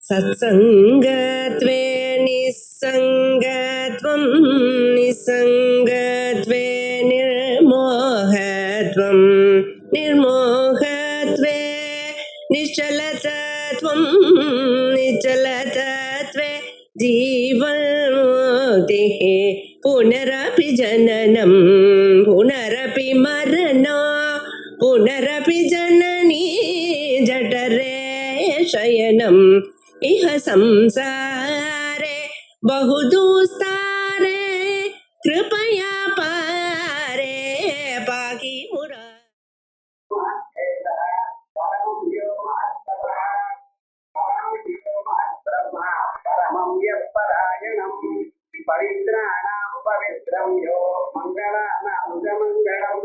सत्सङ्गत्वे निस्सङ्गत्वं निस्सङ्गत्वे निर्मोहत्वं निर्मोहत्वे निश्चलतत्वं निश्चलतत्वे जीवन्मुक्तिः पुनरपि जननं पुनरपि मरणं पुनरपि जननी जठरे शयनम् इह संसारे बहुदुस्तारे कृपया पारे पाहि मुरा पवित्राणां पवित्रं यो मङ्गलानां च मङ्गलम्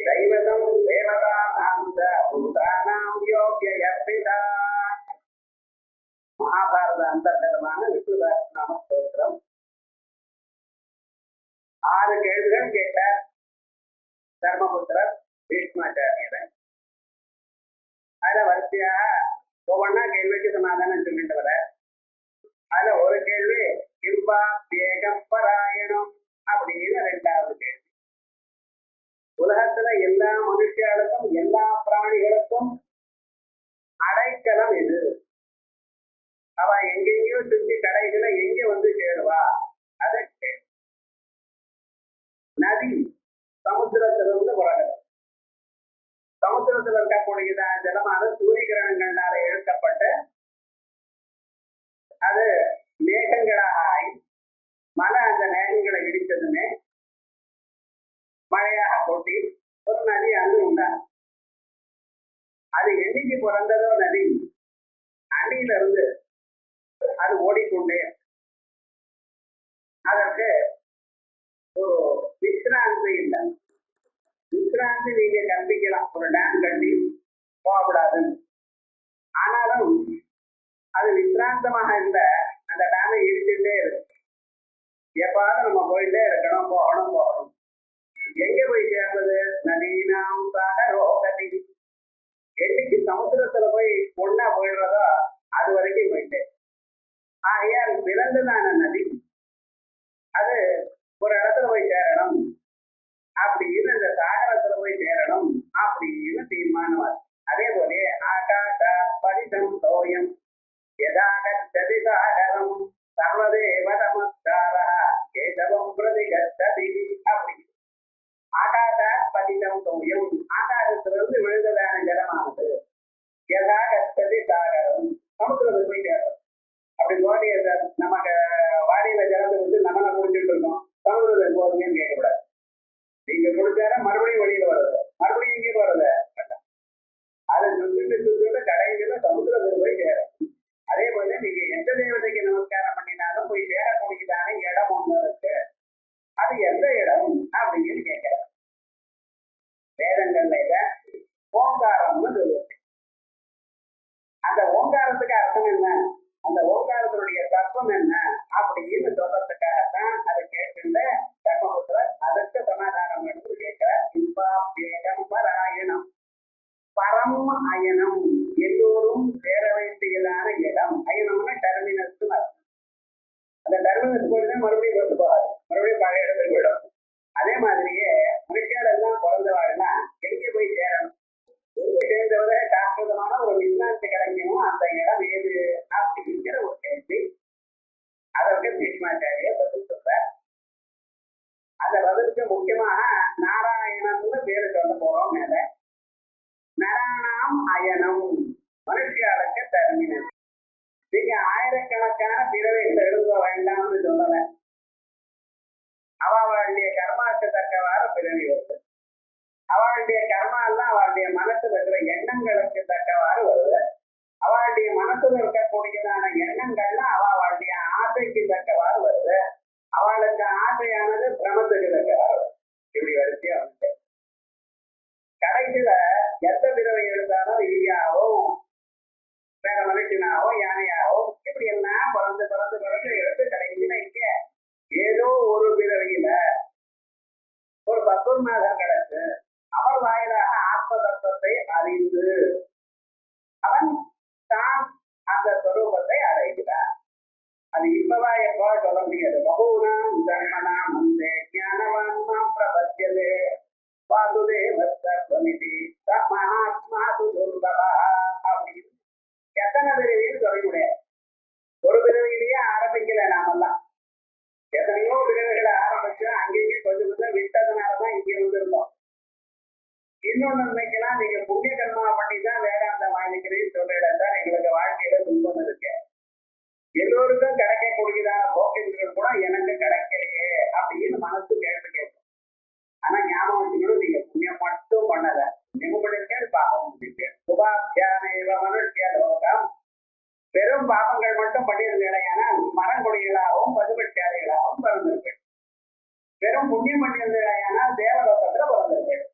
दैवतं देवतानां च भूतानां योग्ययर्पिता மகாபாரத அந்தர்கதமான விஷ்ணு சஹஸ்ரநாம ஸ்தோத்திரம். 6 கேள்விகள் கேட்டார் தர்மபுத்திரர் பீஷ்மாச்சாரியர். அதுல வரிசையாக ஒவ்வொன்னா கேள்விக்கு சமாதானம் சொல்லிட்டு வர. அதுல ஒரு கேள்வி கிம்பா வேகம் பராயணம் அப்படின்னு 2வது கேள்வி. உலகத்துல எல்லா மனுஷர்களுக்கும் எல்லா பிராணிகளுக்கும் அடைக்கலம் இது. அவ எங்கெங்கயோ சுத்தி கடைகளை எங்க வந்து சேருவா? அதற்கு நதி சமுத்திரத்திலிருந்து புறப்படும். சமுத்திரத்தில் இருக்கக்கூடிய ஜலமானது சூரிய கிரகங்களால இழுக்கப்பட்டு அது மேகங்களாக ஆகி மழை அந்த மேகங்களை இடித்ததுமே மழையாக கொட்டி ஒரு நதி அங்கு உண்டாகும். அது என்னைக்கு பிறந்ததோ நதி அன்னையிலிருந்து அது ஓடிக்கொண்டே. அதற்கு ஒரு விசிராந்தி இல்லை. விசிராந்தி நீங்க கற்பிக்கலாம், ஒரு டேம் கட்டி போகக்கூடாதுன்னு. ஆனாலும் அது விசிராந்தமாக இருந்த அந்த டேமை இடிச்சுட்டே இருக்கு. எப்பாவது நம்ம போயிட்டே இருக்கணும், போகணும் போகணும். எங்க போய் சேர்ந்தது? நதீனாம் சாகரோகதி. என்னைக்கு சமுத்திரத்துல போய் ஒன்னா போயிடுறதோ அது வரைக்கும் போயிட்டே. ஆகையால் பிறந்ததான நதி அது ஒரு இடத்துல போய் சேரணும் அப்படின்னு, இந்த சாகரத்துல போய் சேரணும் அப்படின்னு தீர்மானம். அதே போல ஆகாச பதிதம் தோயம் யதாகச்சதி சாகரம் சர்வதேவ நமஸ்காரா கேசவம் பிரதி கச்சதி. அப்படி ஆகாச பதிதம் தோயம், ஆகாசத்திலிருந்து விழுந்ததான ஜலமானது யதாகச்சதி சாகரம் சமுத்திரத்துக்கு போய் சேரும். அப்படி வாடிய நமக்கு வாடியில ஜலத்தை வந்து நம்மளை குடிச்சுட்டு இருக்கோம், சமுதிரத்தை போறதுன்னு கேட்கக்கூடாது. நீங்க குடிச்சார மறுபடியும் வெளியில வருது, மறுபடியும் இங்கே போறது. அதை சுத்திட்டு கடைசியில சமுதிரத்துக்கு போய் சேரும். அதே போல நீங்க எந்த தேவதைக்கு நமஸ்காரம் பண்ணினாலும் போய் சேரக்கூடியதான இடம் ஒண்ணு இருக்கு. அது எந்த இடம் அப்படின்னு கேட்கிற வேதங்கள்ல ஓங்காரம்னு சொல்லுவாங்க. அந்த ஓங்காரத்துக்கு அர்த்தம் என்ன, அந்த ஓங்காரத்தினுடைய தத்துவம் என்ன அப்படின்னு சொல்றதுக்காகத்தான் அதை கேட்கின்ற தர்மபுத்திரர் அதற்கு சமாதானம் என்று கேட்கிறார். இம்பாபேகம் பராயணம், பரம் அயனம், எல்லோரும் சேர வேண்டியதான இடம். அயனம்னா டெர்மினஸ். அந்த டெர்மினஸ் போயிட்டு மறுபடியும் கொண்டு போகாது, மறுபடியும் பழைய இடத்துக்கு போயிடும். அதே மாதிரியே மனுஷியால் எல்லாம் பிறந்தவாழ்னா எங்க போய் சேரணும்? சேர்ந்தவரை சாஸ்திரமான ஒரு விஞ்ஞானத்தை கிடைக்கணும். அந்த இடம் ஏது அப்படிங்கிற ஒரு கேள்வி. அதற்கு பீஷ்மாச்சாரிய பதில் சொல்றார். அந்த பதிலுக்கு முக்கியமாக நாராயணம்னு பேரு சொல்ல போறோம். மேல நராணாம் அயனம், மனுஷியாளுக்கு டெர்மினல். நீங்க ஆயிரக்கணக்கான பிறவைகளை எழுத வேண்டாம்னு சொல்லல. அவளுடைய கர்மாவுக்கு தக்கவாறு பிறவி வருது. அவளுடைய கர்மா எல்லாம் அவளுடைய மனசுல இருக்கிற எண்ணங்களுக்கு தக்கவாறு வருது. அவளுடைய மனசுல இருக்கக்கூடியதான எண்ணங்கள்லாம் அவளுடைய ஆசைக்கு தக்கவாறு வருது. அவளுக்கு ஆசையானது பிரமத்துக்கு தக்கவாறு. இப்படி வரிசையா வந்து கடைசியில எந்த பிறவை எழுந்தாலும் ஈயாவோ வேற மனுஷனாவோ யானையாவோ இப்படி எல்லாம் பிறந்து பிறந்து பிறந்து எடுத்து கடைசியில இங்க ஏதோ ஒரு பிறவையில ஒரு பக்குர்நாதர் கிடைச்சு அவர் வாயிலாக ஆத்ம தத்துவத்தை அறிந்து அவன் தான் அந்த சொரூப அது இப்பவா எப்போ சொல்ல முடியாது. பகூனாம் ஜன்மனா முந்தே ஞானவான்மா பிரபத்தியதே வாசுதேவஸ்வமிதி மகாத்மா துர்லபா அப்படின்னு எத்தனை பிறவின்னு சொல்ல முடியாது. ஒரு பிறவியிலேயே ஆரம்பிக்கல நாமெல்லாம். எத்தனையோ பிறவிகளை ஆரம்பிச்சு அங்கேயே கொஞ்சம் கொஞ்சம் விட்டதுனாலதான் இங்கே இருந்தோம். இன்னொன்னு நினைக்கலாம், நீங்க புண்ணிய கர்மா பண்ணி தான் வேதாந்தம் வாங்கிக்கிறேன்னு சொல்லிடா எங்களுக்கு வாழ்க்கையில துன்பம் இருக்கு. எல்லோருக்கும் கிடைக்கக்கூடியதான போக்கியங்கள் கூட எனக்கு கிடைக்கலையே அப்படின்னு மனசு கேட்டு கேட்கும். ஆனா ஞாபகம் வச்சுக்கணும், நீங்க புண்ணியம் மட்டும் பண்ணல, நிபுணர்கள் பாவம் முடிப்பேன். சுபாத்தியான மனுஷிய லோகம் பெரும் பாவங்கள் மட்டும் பண்ணியிருந்தேன்னா மரங்கொடிகளாகவும் பசுபட்சாதிகளாகவும் பிறந்திருப்பேன். பெரும் புண்ணியம் பண்ணியிருந்தேன்னா தேவலோகத்துல பிறந்திருப்பேன்.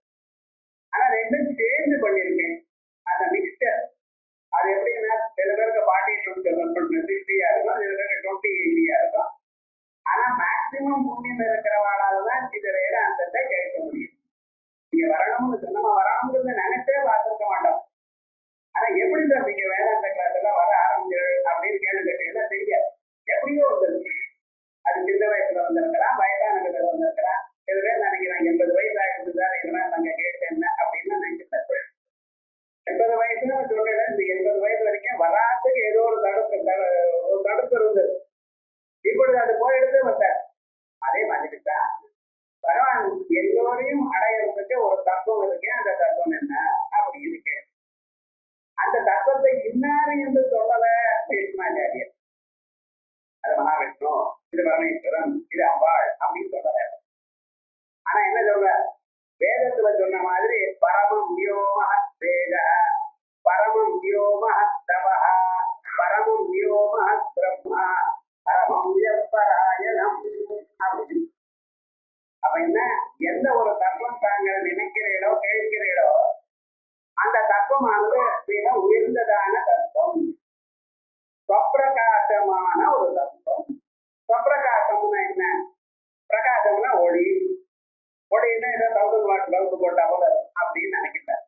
ஆனா ரெண்டும் சேர்ந்து பண்ணியிருக்கேன். அந்த மிக்சர் அது எப்படின்னா சில பேருக்கு 40-60 இருக்கும், சில பேருக்கு 20-80 இருக்கும். ஆனா மேக்சிமம் புண்ணியம் இருக்கிறவாளாலதான் இது வேதாந்தத்தை கேட்க முடியும். நீங்க வரணும்னு நம்ம வரணுங்கிறத நினைச்சே பார்த்துருக்க மாட்டோம். ஆனா எப்படி சார் நீங்க வேதாந்த கிளாஸ் எல்லாம் வர ஆரம்பிச்சு அப்படின்னு கேள்வி கேட்டீங்கன்னா தெரியாது. எப்படியோ வந்துருக்கு. அது சின்ன வயசுல வந்திருக்கலாம், வயதானதுல வந்திருக்கலாம். சில பேர் நினைக்கிறாங்க 80 வயசு ஆயிருந்துதான் இதெல்லாம் நாங்க கேட்டேன் அப்படின்னு நினைச்சு 80 வயசுன்னு சொல்றேன். இந்த 80 வயசு வரைக்கும் வராதுக்கு ஏதோ ஒரு தடுப்பு இருந்தது. இப்பொழுது அது போயிடுது வந்தார். அதே மாதிரி தான் பரவாயில்ல, எல்லோரையும் அடையிறதுக்கு ஒரு தத்துவம் இருக்கு. அந்த தத்துவம் என்ன அப்படி இருக்கு. அந்த தத்துவத்தை இன்னாரு என்று சொல்லல பேசுமாச்சாரியர். அது மகாவிஷ்ணு, இது பரமேஸ்வரன், இது அம்பாள் அப்படின்னு சொல்லல. ஆனா என்ன சொல்ற, வேதத்துல சொன்ன மாதிரி பரமம் வியோம வேத, பரமம் வியோம தபா, பரமம் வியோம பிரம்மா, பரமம் பராயணம் அப்படின்னு. அப்ப என்ன, எந்த ஒரு தத்துவம் தாங்கள் நினைக்கிறீர்களோ கேட்கிறீர்களோ அந்த தத்துவமானது மிக உயர்ந்ததான தத்துவம், ஸ்வப்பிரகாசமான ஒரு தத்துவம். ஸ்வப்பிரகாசம்னா என்ன, பிரகாசம்னா ஒளி. ஒளின்னா ஏதோ 1000 வாட் பல்பு போட்டா போல அப்படின்னு நினைக்கிறார்.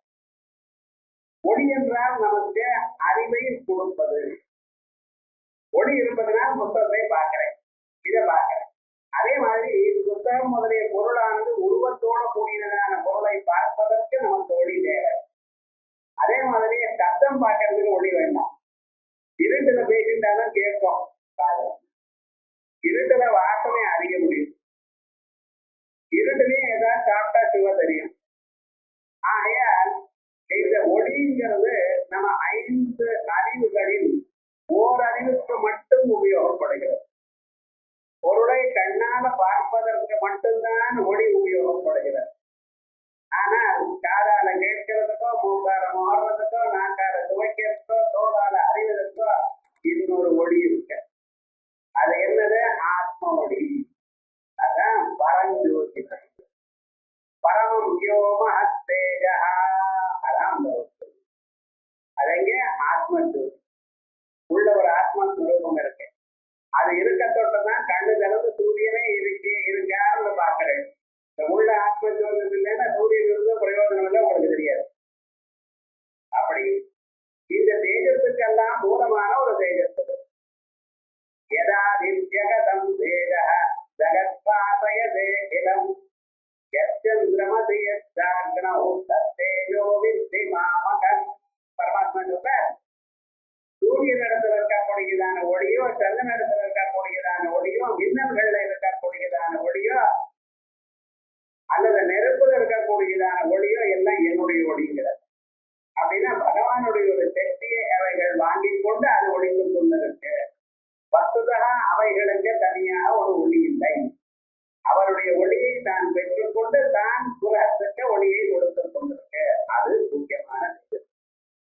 ஒளி என்றால் நமக்கு அறிவை கொடுப்பது. ஒளி இருப்பதனால் புத்தகத்தை பார்க்கிறேன், இதை பார்க்கிறேன். அதே மாதிரி புத்தகம் முதலிய பொருளானது உருவத்தோட கூடியதான பொருளை பார்ப்பதற்கு நமக்கு ஒளி தேவை. அதே மாதிரி சத்தம் பார்க்கறதுக்கு ஒளி வேண்டாம். இருட்டுல பேசிட்டாதான் கேட்கும். இருட்டுல வாசனை அறிய முடியும். இருட்டுலயும் ஏதாவது சாப்பிட்டா சுவ தெரியும். ஆகையால் இந்த ஒளிங்கிறது நம்ம 5 அறிவுகளில் ஓரறிவுக்கு மட்டும் உபயோகப்படுகிறது. பொருளை கண்ணால பார்ப்பதற்கு மட்டும்தான் ஒளி உபயோகப்படுகிறது. ஆனால் காதால கேட்கிறதுக்கோ, மூக்கால மாறுறதுக்கோ, நாக்கால துவைக்கிறதுக்கோ, தோளால அறிவதற்கோ இன்னொரு ஒளி இருக்கு. அது என்னது, ஆத்ம ஒளி. அதான் பரஞ்சோதி. பரமம் வியோம தேஜா, அதான் அதங்க ஆத்மஜோதி. உள்ள ஒரு ஆத்மஸ்வரூபம் இருக்கு. அது இருக்க தொட்டுதான் கண்ணு திறந்து சூரியனே இருக்காருன்னு பாக்குறேன். உள்ள ஆத்மஜோதி இல்லைன்னா சூரியன் இருந்து பிரயோஜனம் இல்லை, உங்களுக்கு தெரியாது. அப்படி இந்த தேஜத்துக்கெல்லாம் மூலமான ஒரு தேஜத்து. யதாதி ஜெகதம் வேத ஜகத்பாசயதே இலம் யச்சந்திரமதி யச்சாக்னௌ தத்தேஜோ வித்தி மாமகன். பரமாத்மா சொல்ற, சூரியன் இடத்துல இருக்கக்கூடியதான ஒளியோ, சந்திரன் இடத்துல இருக்கக்கூடியதான ஒளியோ, மின்னல்கள்ல இருக்கக்கூடியதான ஒளியோ, அல்லது நெருப்புல இருக்கக்கூடியதான ஒளியோ எல்லாம் என்னுடைய ஒளிங்கிறது. அப்படின்னா பகவானுடைய ஒரு சக்தியை அவைகள் வாங்கி கொண்டு அது ஒளிந்து கொண்டிருக்கு. வஸ்துதா அவைகளுக்கு தனியாக ஒரு ஒளி இல்லை. அவருடைய ஒளியை தான் பெற்றுக்கொண்டு தான் உலகத்துக்கு ஒளியை கொடுத்து கொண்டிருக்கு. அது முக்கியமானது.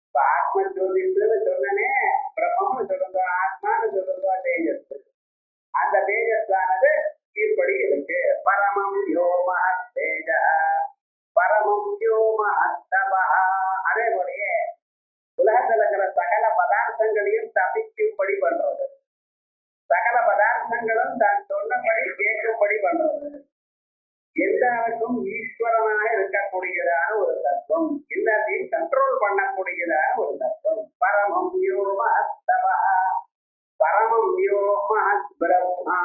இப்ப ஆத்ம ஜோதிஷன்னு சொன்னனே, பிரம்மம்னு சொல்லுங்க, ஆத்மான்னு சொல்லுங்க, தேஜஸ். அந்த தேஜஸானது இப்படி இருக்கு. பரமம் யோம தேஜ, பரமம் யோம தபா. அதே போலயே உலகத்தில் இருக்கிற சகல பதார்த்தங்களையும் தப்பிக்கும்படி பண்றது, சகல பதார்த்தங்களும் தான் சொன்னபடி கேட்கும்படி பண்றது, எல்லாருக்கும் ஈஸ்வரனாக இருக்கக்கூடியதான ஒரு தத்துவம், எல்லாத்தையும் கண்ட்ரோல் பண்ணக்கூடியதான ஒரு தத்துவம். பரமம் வியோம தபா, பரமம் வியோம மகத் பிரம்மா.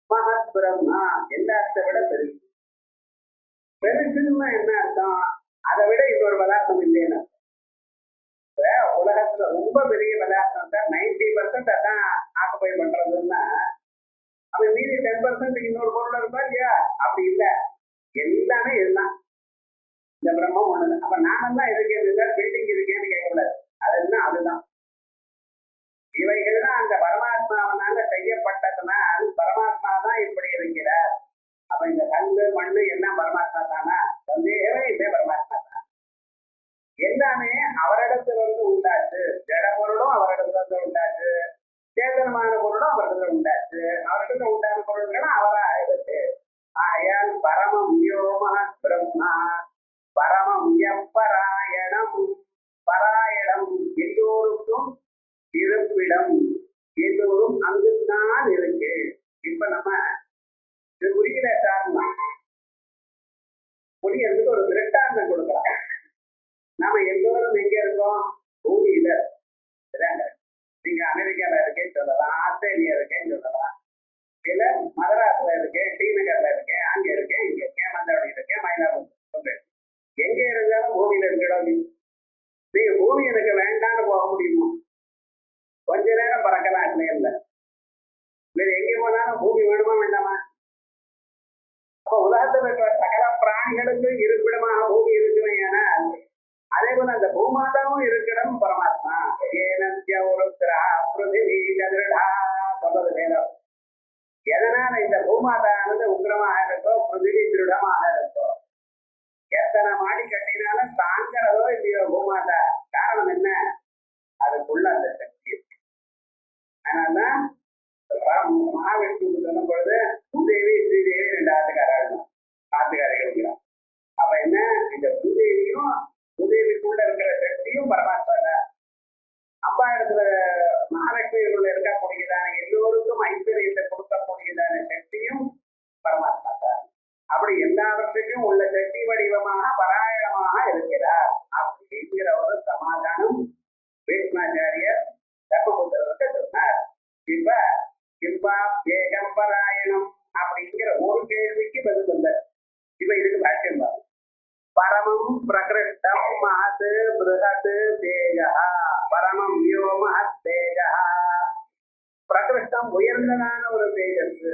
மகத் பிரம்மா எல்லாத்தை விட பெருசு. பெருசுன்னா என்ன அர்த்தம்? அதை விட இன்னொரு பதார்த்தம் இல்லைன்னு. உலகத்துல ரொம்ப பெரிய பதார்த்தம் தான் 90% அதான் ஆக்குப்பை பண்றதுன்னா, அப்ப மீதி 10% இன்னொரு பொருள் இருக்கா இல்லையா? அப்படி இல்லை, எல்லாமே இதுதான். இந்த பிரம்மம் ஒண்ணுதான். அப்ப நானெல்லாம் இருக்கேன், பில்டிங் இருக்கேன்னு கேட்கக்கூடாது. அதெல்லாம் அதுதான். இவைகள்லாம் அந்த பரமாத்மாவனால செய்யப்பட்டதுன்னா அது பரமாத்மா தான் இப்படி இருக்கிறார். அப்ப இந்த கல்லு மண்ணு எல்லாம் பரமாத்மா தானா? சந்தேகமே இல்லை, பரமாத்மா தான். எல்லாமே அவரிடத்துல இருந்து உண்டாச்சு. ஜட பொருளும் அவரிடத்துல இருந்து உண்டாச்சு, சேதனமான பொருளும் அவரிடத்துல உண்டாச்சு. அவரிடத்துல உண்டான பொருள்களும் அவரா இருக்கு. ஆயால் பரமம் யோம பிரம்மா பரமம் எப்பராயணம். பராயணம் எல்லோருக்கும் இருப்பிடம், எல்லோரும் அங்குதான் இருக்கு. இப்ப நம்ம இது புரியல சார்னா புரியறதுக்கு ஒரு திருட்டாந்தம் கொடுக்கலாம். நாம எல்லோரும் எங்க இருக்கோம்? பூமியில. நீங்க அமெரிக்கால இருக்கேன்னு சொல்லலாம், ஆஸ்திரேலியா இருக்கேன்னு சொல்லலாம், இல்ல மதராஸ்ல இருக்கேன், ஸ்ரீநகர்ல இருக்கேன், அங்க இருக்கேன், இங்க இருக்கேன், மந்தவடி இருக்கேன், மயிலாப்பூர். எங்க இருந்தாலும் பூமியில இருக்கணும். நீங்க பூமி எனக்கு வேண்டான்னு போக முடியுமா? கொஞ்ச நேரம் பறக்கலாம் இல்லையில. எங்க போனாலும் பூமி வேணுமா வேண்டாமா? அப்ப உலகத்தில் இருக்கிற சகல பிராணிகளுக்கும் இருப்பிடமாக பூமி இருக்குமே. ஆனால் அதே போல அந்த பூமாதாவும் இருக்கிறதும் பரமாத்மா. சொல்றது வேணும். எதனால இந்த பூமாதானது உக்கிரமாக இருக்கோ, பிருத்திவி திருடமாக இருக்கோ, எத்தனை மாடி கட்டினாலும் தாங்கிறதோ இல்லையோ பூமாதா. காரணம் என்ன? அதுக்குள்ள அந்த சக்தி இருக்கு. அதனாலதான் மகாவிஷ்ணு சொல்லும் பொழுது பூதேவி ஸ்ரீதேவி 2 ஆத்துக்காரர்கள். அப்ப என்ன? இந்த பூதேவியும் பூதேவிக்குள்ள இருக்கிற சக்தியும் பரமாத்மா தான். அம்பா இடத்துல மகாலட்சுமிக்குள்ள இருக்கக்கூடியதான எல்லோருக்கும் ஐஸ்வர்யத்தை கொடுக்கக்கூடியதான சக்தியும் பரமாத்மா தான். அப்படி எல்லாவற்றுக்கும் உள்ள சக்தி வடிவமாக பராயணமாக இருக்கிறார். அப்படிங்கிற ஒரு சமாதானம் பீஷ்மாச்சாரியர் தர்மபுத்திரருக்கு சொன்னார். இப்ப கிம்பா ஏகம்பராயணம் அப்படிங்கிற ஒரு கேள்விக்கு பதில் வந்தார். இப்ப இதுக்கு பாக்கியம் பாரு. பரமம் பிரகிருஷ்டம் மகத் பிருஹத் தேஜா. பரமம் யோமஹத் தேஜா. பிரகிருஷ்டம் உயர்ந்ததான ஒரு தேஜஸ்.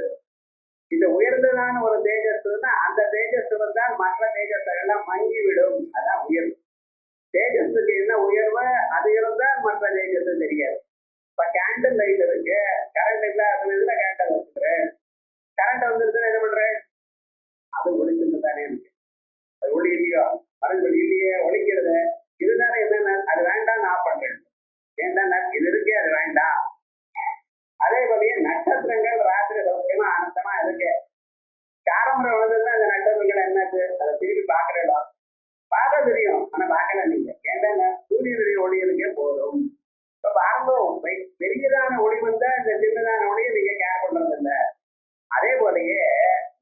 இந்த உயர்ந்ததான ஒரு தேஜஸ்னா அந்த தேஜஸ் வந்தால் மற்ற தேஜஸ் எல்லாம் மங்கிவிடும். அதான் உயர்வு. தேஜஸுக்கு என்ன உயர்வு? அது இருந்தால் மற்ற தேஜஸ் தெரியாது. இப்ப கேண்டில் லைட் இருக்கு, கரண்ட் இல்லாத இதுல கேண்டில் வச்சுக்கிறேன். கரண்ட் வந்துருச்சுன்னா என்ன பண்றேன்? அது ஒளிச்சுட்டு தானே இருக்கு. அது ஒளி இல்லையோ, மருந்து இல்லையே, ஒழிக்கிறது. இதுதானே என்னன்னா அது வேண்டாம் ஆஃப் பண்றேன். ஏன்னா இது இருக்கே, அது வேண்டாம். அதே போலயே நட்சத்திரங்கள் ராத்திரி சௌக்கியமா ஆனந்தமா இருக்கு. காரமுறை வந்ததுன்னா அந்த நட்சத்திரங்கள் என்னது? அதை திருப்பி பாக்குறதா? பார்க்க தெரியும், ஆனா பார்க்கல நீங்க. ஏன்னா சூரியனுடைய ஒளி இருக்கே போதும். இப்ப பாருங்க, பெரியதான ஒளி வந்தா இந்த சின்னதான ஒளியை நீங்க கேர் பண்றது இல்லை. அதே போலயே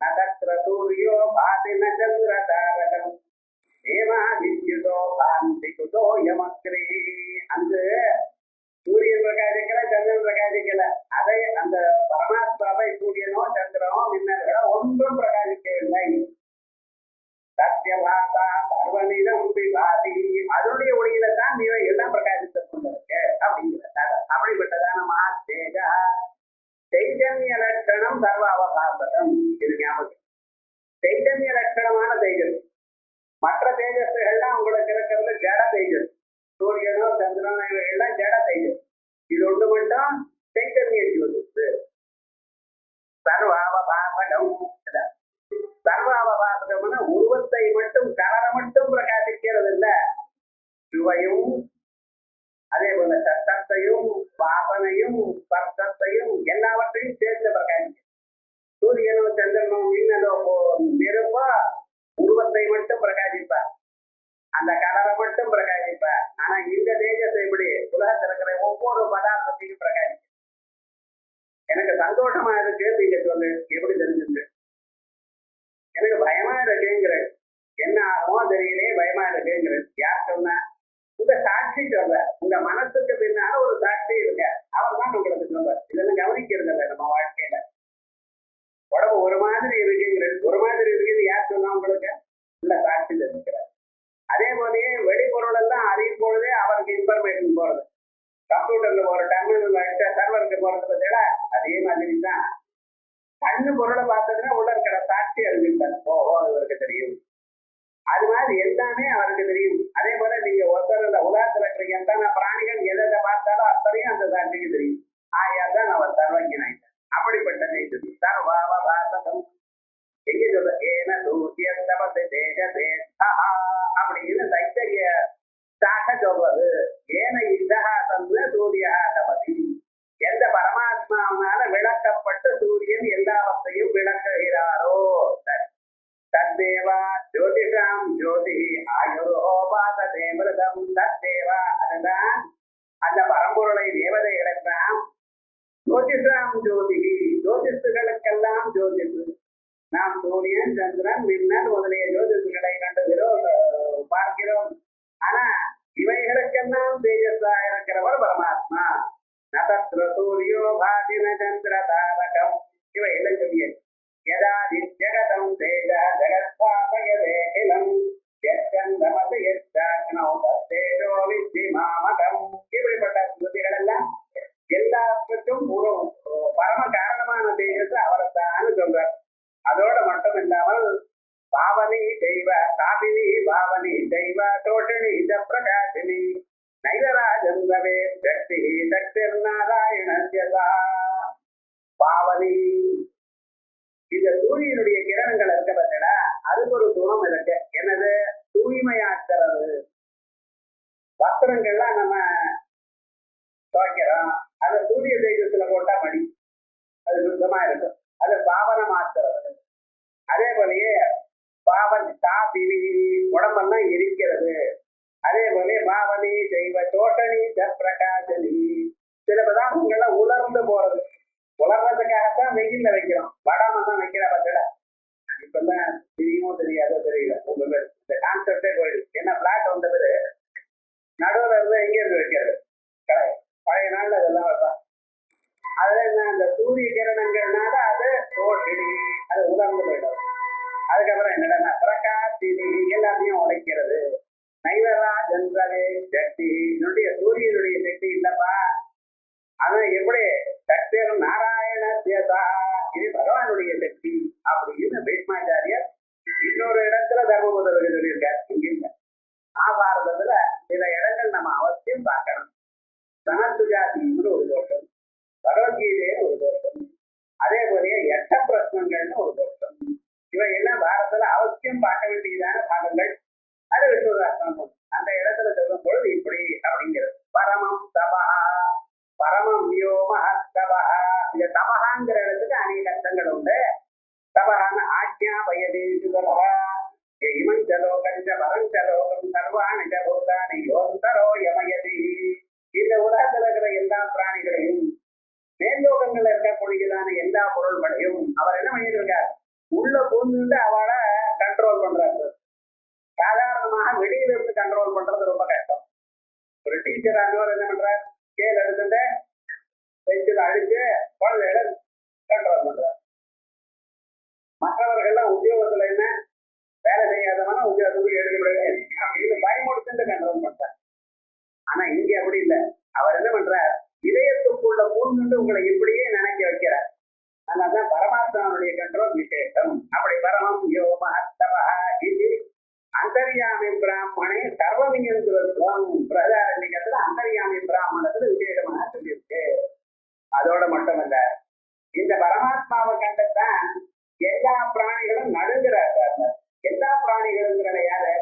நட்சத்திர சூரியோ பாதி நட்சத்திர தாரகம் தேவாதித்யுதோ காந்திகுதோ யமக்ரே. அந்த சூரியன் பிரகாசிக்கல, சந்திரன் பிரகாசிக்கல. அதை அந்த பரமாத்மாவை சூரியனோ சந்திரனோ மின்னல்களோ ஒன்றும் பிரகாசிக்கவில்லை. சத்தியபாதா சர்வநிதம் விபாதி. அதனுடைய ஒளியில தான் நீ எல்லாம் பிரகாசித்துக் கொண்டிருக்க அப்படிங்கிறத. அப்படிப்பட்டதான மாத்தேஜா சைதன்ய லட்சணம் சர்வ அவகாசம். இது ஞாபகம். சைதன்ய லட்சணமான தேஜஸ். மற்ற தேஜஸ்கள்லாம் உங்களுக்கு இருக்கிறது ஜட தேஜஸ். சூரியனோ சந்திரனோ எல்லாம் ஜட தேஜஸ். இது ஒன்று மட்டும் சைத்தன்ய ஜோதிஷு. சர்வாவபாசகம். சர்வாவபாசகம்னா உருவத்தை மட்டும், கலரை மட்டும் பிரகாசிக்கிறது இல்லை, சுவையும் அதே போல சத்தத்தையும் வாசனையும் ஸ்பர்சத்தையும் எல்லாவற்றையும் சேர்ந்து பிரகாசிக்கும். சூரியனும் சந்திரனும் மின்னலோ நெருப்போ உருவத்தை மட்டும் பிரகாசிப்பார், அந்த கலரை மட்டும் பிரகாசிப்பார். ஆனா இந்த தேஜத்தை எப்படி உலகத்தில் இருக்கிற ஒவ்வொரு பதார்த்தத்தையும் பிரகாசிக்கும். எனக்கு சந்தோஷமா இருக்கு நீங்க சொல்லு, எப்படி தெரிஞ்சுங்க? எனக்கு பயமா இருக்குங்கிற, என்ன ஆகுமோ தெரியலே பயமா இருக்குங்கிற. யார் சொன்ன? உங்க சாட்சி சொல்ற. உங்க மனசுக்கு பின்னால ஒரு சாட்சி இருக்க. அவர் தான் உங்களுக்கு சொல்றார். இதெல்லாம் கவனிக்கிறது இல்லை நம்ம வாழ்க்கையில. உடம்பு ஒரு மாதிரி இருக்குங்கிறது, ஒரு மாதிரி இருக்குன்னு யார் சொன்னா உங்களுக்கு? உள்ள சாட்சி தெரிவிக்கிறார். அதே போலயே வெளிப்பொருள் எல்லாம் அறியும் பொழுதே அவருக்கு இன்ஃபர்மேஷன் போறது. கம்ப்யூட்டர்ல ஒரு டெர்மினல் சர்வருக்கு போறது பார்த்தீங்களா, அதே மாதிரி தான் கண்ணு பொருளை பார்த்ததுன்னா உள்ள இருக்கிற சாட்சி அறிவித்தார். ஓஹோ இவருக்கு தெரியும். அது மாதிரி எல்லாமே அவருக்கு தெரியும். அதே போல நீங்க ஒருத்தர் இந்த உலகத்துல இருக்கிற எத்தனை பிராணிகள் எதை பார்த்தாலும் அத்தனையும் அந்த சாட்சிக்கு தெரியும். ஆயாதான் அவர் சர்வஜனாய். அப்படிப்பட்ட நேற்று சர்வாவ பாரதம் எங்க சொல்ற ஏன தூசியந்தபத்தை தேசதே அப்படின்னு தைத்தரிய சாக சொல்றது. ஏன இந்தகாசம்னு சூரியாகபதி, எந்த பரமாத்மாவனால விளக்கப்பட்டு சூரியன் எல்லாவற்றையும் விளக்குகிறாரோ தத்தேவா ஜோதிஷாம் ஜோதி ஆயுர்ஹோபாசதே மிருதம் தத்தேவா, அதுதான் அந்த பரம்பொருளை தேவதைகளுக்கெல்லாம் ஜோதிஷாம் ஜோதி, ஜோதிஷுகளுக்கெல்லாம் ஜோதிஷு. நாம் சூரியன் சந்திரன் மின்னல் முதலிய ஜோதிஷுகளை கண்டுகிறோம் பார்க்கிறோம். ஆனா இவைகளுக்கெல்லாம் தேஜஸா இருக்கிறவர் பரமாத்மா. நதத்ர சூரியோ பாதின சந்திர தாரகம், இவை இலக்கிய யதா ஜெகதம் தேஜ ஜெகத்வாபயதேகிலம் யச்சந்தமத யச்சாக்னோ தத்தேஜோ வித்தி மாமகம். இப்படிப்பட்ட ஸ்ருதிகள் எல்லாம் எல்லாத்துக்கும் ஒரு பரம காரணமான தேஜஸ் அவரைத்தான் சொல்றார். அதோட மட்டும் இல்லாமல் பாவனி தெய்வ காபினி பாவனி தெய்வ தோஷினி பிரகாசினி நைதராஜந்தவே சக்தி சக்திர் நாராயணா பாவனி. இந்த சூரியனுடைய கிரணங்கள் இருக்க பார்த்தா அதுக்கு ஒரு குணம் இருக்கு. என்னது? தூய்மையாக்குறது. வஸ்திரங்கள்லாம் நம்ம துவைக்கிறோம், அதை சூரிய தேஜஸ்ல போட்டா மணி அது சுத்தமா இருக்கும். அது பாவனமாக்குறது. அதே போலயே பாவன் காபினி உடம்பெல்லாம் எரிக்கிறது. அதே போல பாவனி தெய்வ தோட்டணி பிரகாசனி, சில பதார்த்தங்கள்லாம் உலர்ந்து போறது. உலர்றதுக்காகத்தான் வெயில்ல வைக்கிறோம். படாம தான் வைக்கிற பார்த்தா இப்பெல்லாம் தெரியுமோ தெரியாதோ தெரியல. உங்களுக்கு இந்த கான்செப்டே போயிடுது. என்ன பிளாட் வந்தது நடுவில் இருந்து எங்க இருந்து வைக்கிறது கடை பழைய நாள்ல அதெல்லாம் வைப்பாங்க. அதுல என்ன அந்த சூரிய கிரணங்கள்னால அது தோட்டணி, அது உலர்ந்து போயிடும். அதுக்கப்புறம் என்னடா பிரகாசினி, எல்லாத்தையும் உடைக்கிறது. நைவராஜ் என்றே சக்தி, என்னுடைய சூரியனுடைய சக்தி இல்லப்பா, அவன் எப்படி சக்தியர் நாராயண சேதா, இது பகவானுடைய சக்தி அப்படின்னு பீஷ்மாச்சாரியர் இன்னொரு இடத்துல தர்மபுத்திரருக்கு சொல்லியிருக்கார். இங்க மகாபாரதத்துல சில இடங்கள் நம்ம அவசியம் பார்க்கணும். சனத்துஜாதின்னு ஒரு தோஷம், பகவத்கீதைன்னு ஒரு தோஷம், அதே போலயே எட்ட பிரச்சனைகள்னு ஒரு தோஷம். இவை எல்லாம் பாரதத்துல அவசியம் பார்க்க வேண்டியதான பாடங்கள். அது விஸ்வதாசனம் அந்த இடத்துல சொல்லும் பொழுது இப்படி அப்படிங்கிறது. பரமம் தபா பரமம் வியோம தபா. இந்த தபகாங்கிற இடத்துக்கு அநேக அர்த்தங்கள் உண்டு. தபகான ஆஜ்ஞா பயதே இமஞ்சலோகஞ்ச பரஞ்சலோகம் சர்வாணி பூதானி யோந்தரோ யமயதி. இந்த உலகத்துல இருக்கிற எல்லா பிராணிகளையும் மேல்லோகங்கள்ல இருக்கக்கூடியதான எல்லா பொருள்களையும் அவர் என்ன பண்ணிருக்கார்? உள்ள பூந்து அவளை கண்ட்ரோல் பண்றாரு. சாதாரணமாக வெளியில இருந்து கண்ட்ரோல் பண்றது ரொம்ப கஷ்டம். ஒரு டீச்சர் அங்கவர் என்ன பண்றார்? ஸ்கேல் எடுத்துட்டு பென்சில் அடிச்சு குழந்தைகளை கண்ட்ரோல் பண்றார். மற்றவர்கள்லாம் உத்தியோகத்துல என்ன வேலை செய்யாதவனா உத்தியோகத்துக்கு எடுக்க முடியாது அப்படின்னு பயமுடுத்து கண்ட்ரோல் பண்றார். ஆனா இங்க அப்படி இல்லை. அவர் என்ன பண்றார்? இதயத்துக்குள்ள பூந்து உங்களை இப்படியே நினைக்க வைக்கிறார். அதனால்தான் பரமாத்மாவுடைய கண்ட்ரோல் விசேஷம். அப்படி பரமம் யோம அத்தவா இது அந்தர்யாமி பிராமணே சர்வமியந்திரம் பிரதாரண்யத்துல அந்தர்யாமி பிராமணத்துல விசேஷமாக சொல்லியிருக்கு. அதோட மட்டுமல்ல, இந்த பரமாத்மாவை கண்டுதான் எல்லா பிராணிகளும் நடுங்கிறார். எல்லா பிராணிகளுங்கிறத யாரு?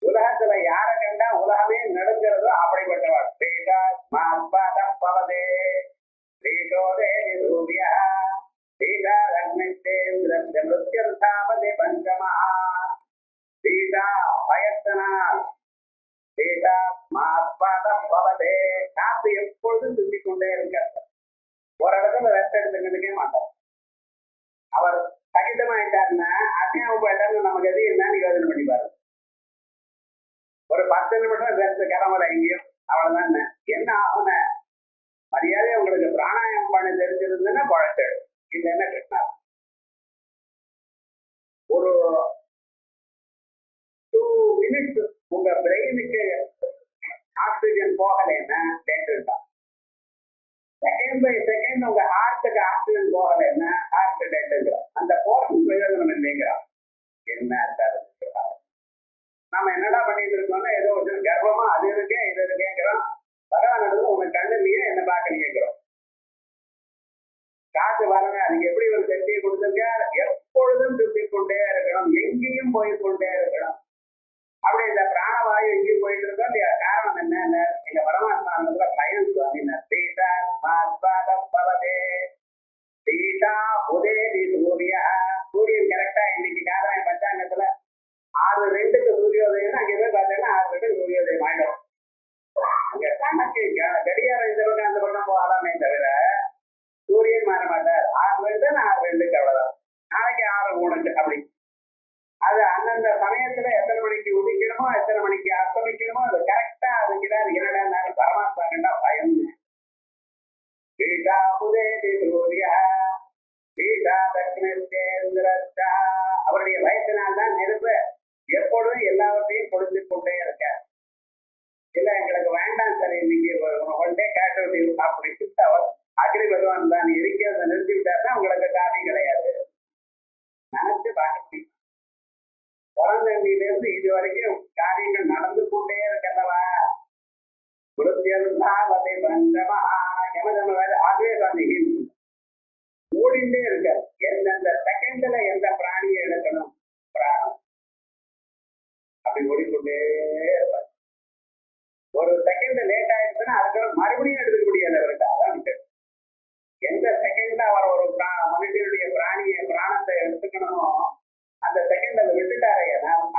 உலகத்துல யார கண்டா உலகமே நடுங்கிறதோ அப்படிப்பட்டவர். பவதே ஸ்ரீதோதே சூர்யா சீதா லக்ஷ்மித்தேந்திரம் மிருத்யர்த்தாபதே பஞ்சமா சீதா பயத்தனால் சீதா மாத்பாதம் பவதே. காத்து எப்பொழுதும் சுத்தி கொண்டே இருக்கார். ஒரு இடத்துல ரெஸ்ட் எடுத்துக்கிட்டே மாட்டோம். அவர் சகிதமாயிட்டாருன்னா அத்தியாவ போயிட்டாருன்னு நமக்கு எது என்னன்னு யோசனை பண்ணி பாரு. ஒரு 10 நிமிஷம் ரெஸ்ட் கிளம்புற எங்கேயும் அவ்வளவுதான். என்ன ஆகுன மரியாதை செகண்ட் பை செகண்ட் உங்க ஹார்ட்டுக்கு ஆக்சிஜன் போகலைன்னா ஹார்ட் டெட்டுங்கிறோம். அந்த போர்ஷன் பிரயோஜனம் இல்லைங்கிறோம். என்ன நம்ம என்னடா பண்ணிட்டு இருக்கோம்னா ஏதோ ஒரு கர்ப்பமா அது இருக்கேன் இது இருக்கேங்கிறோம். பரவாயில்ல உனக்கு கண்ணு இல்லையே என்ன பார்க்கறீங்கிறோம். காசு வரங்க அதுக்கு எப்படி ஒரு சக்தியை கொடுத்துருக்க? எப்பொழுதும் சுத்தி கொண்டே இருக்கணும், எங்கேயும் போய்கொண்டே இருக்கணும். அப்படி இந்த பிராணவாயு எங்கேயும் போயிட்டு இருக்கோம் இல்லையா? காரணம் என்ன? எங்க பரமாத்மா பயன் சுவாமினா சீதா பவதே சீதா உதேதி சூரிய. சூரியன் கரெக்டா இன்னைக்கு காரண பஞ்சாங்கத்துல 6:02 சூரியோதயம். அங்க போய் பார்த்தீங்கன்னா 6:02 சூரியோதயம் ஆயிடும். அங்க கணக்கு கடிகாரம் இந்த பக்கம் அந்த பக்கம் போகலாமே தவிர சூரியன் மாற மாட்டார். 6:02 6:02 அவ்வளவுதான். நாளைக்கு 6:03 அப்படி. அது அந்தந்த சமயத்துல எத்தனை மணிக்கு உதிக்கணுமோ எத்தனை மணிக்கு அஸ்தமிக்கணுமோ அது கரெக்டா அதுக்கிறார். என்னடா பரமாத்மா கண்டா பயம். சீதா உதேதி சூரிய சீதா தட்சிணேந்திரா. அவருடைய வயசினால்தான் நெருப்பு எப்பொழுதும் எல்லாவற்றையும் கொடுத்து கொண்டே இருக்க. இல்ல எங்களுக்கு வேண்டாம் சார் இன்னைக்கு ஒன் டே கேட்டு அப்படி அவர் அக்ரி பகவான் தான் இருக்கிறத நிறுத்தி விட்டாருன்னா உங்களுக்கு காபி கிடையாது. நினைச்சு பார்க்க முடியும். பிறந்தண்ணிலிருந்து இது வரைக்கும் காரியங்கள் நடந்து கொண்டே இருக்கல்லவா. அதுவே தான் ஓடிண்டே இருக்க. எந்தெந்த செகண்ட்ல எந்த பிராணியை எடுக்கணும் பிராணம் அப்படி ஓடிக்கொண்டே இருப்பார். ஒரு செகண்ட் லேட் ஆயிடுச்சுன்னா அதுக்கு மறுபடியும் எடுத்துக்க முடியாது அவருக்கு. அதான் எந்த செகண்ட்ல அவர் ஒரு மனுஷனுடைய பிராணத்தை எடுத்துக்கணுமோ அந்த செகண்ட் அதை விட்டுட்டாரே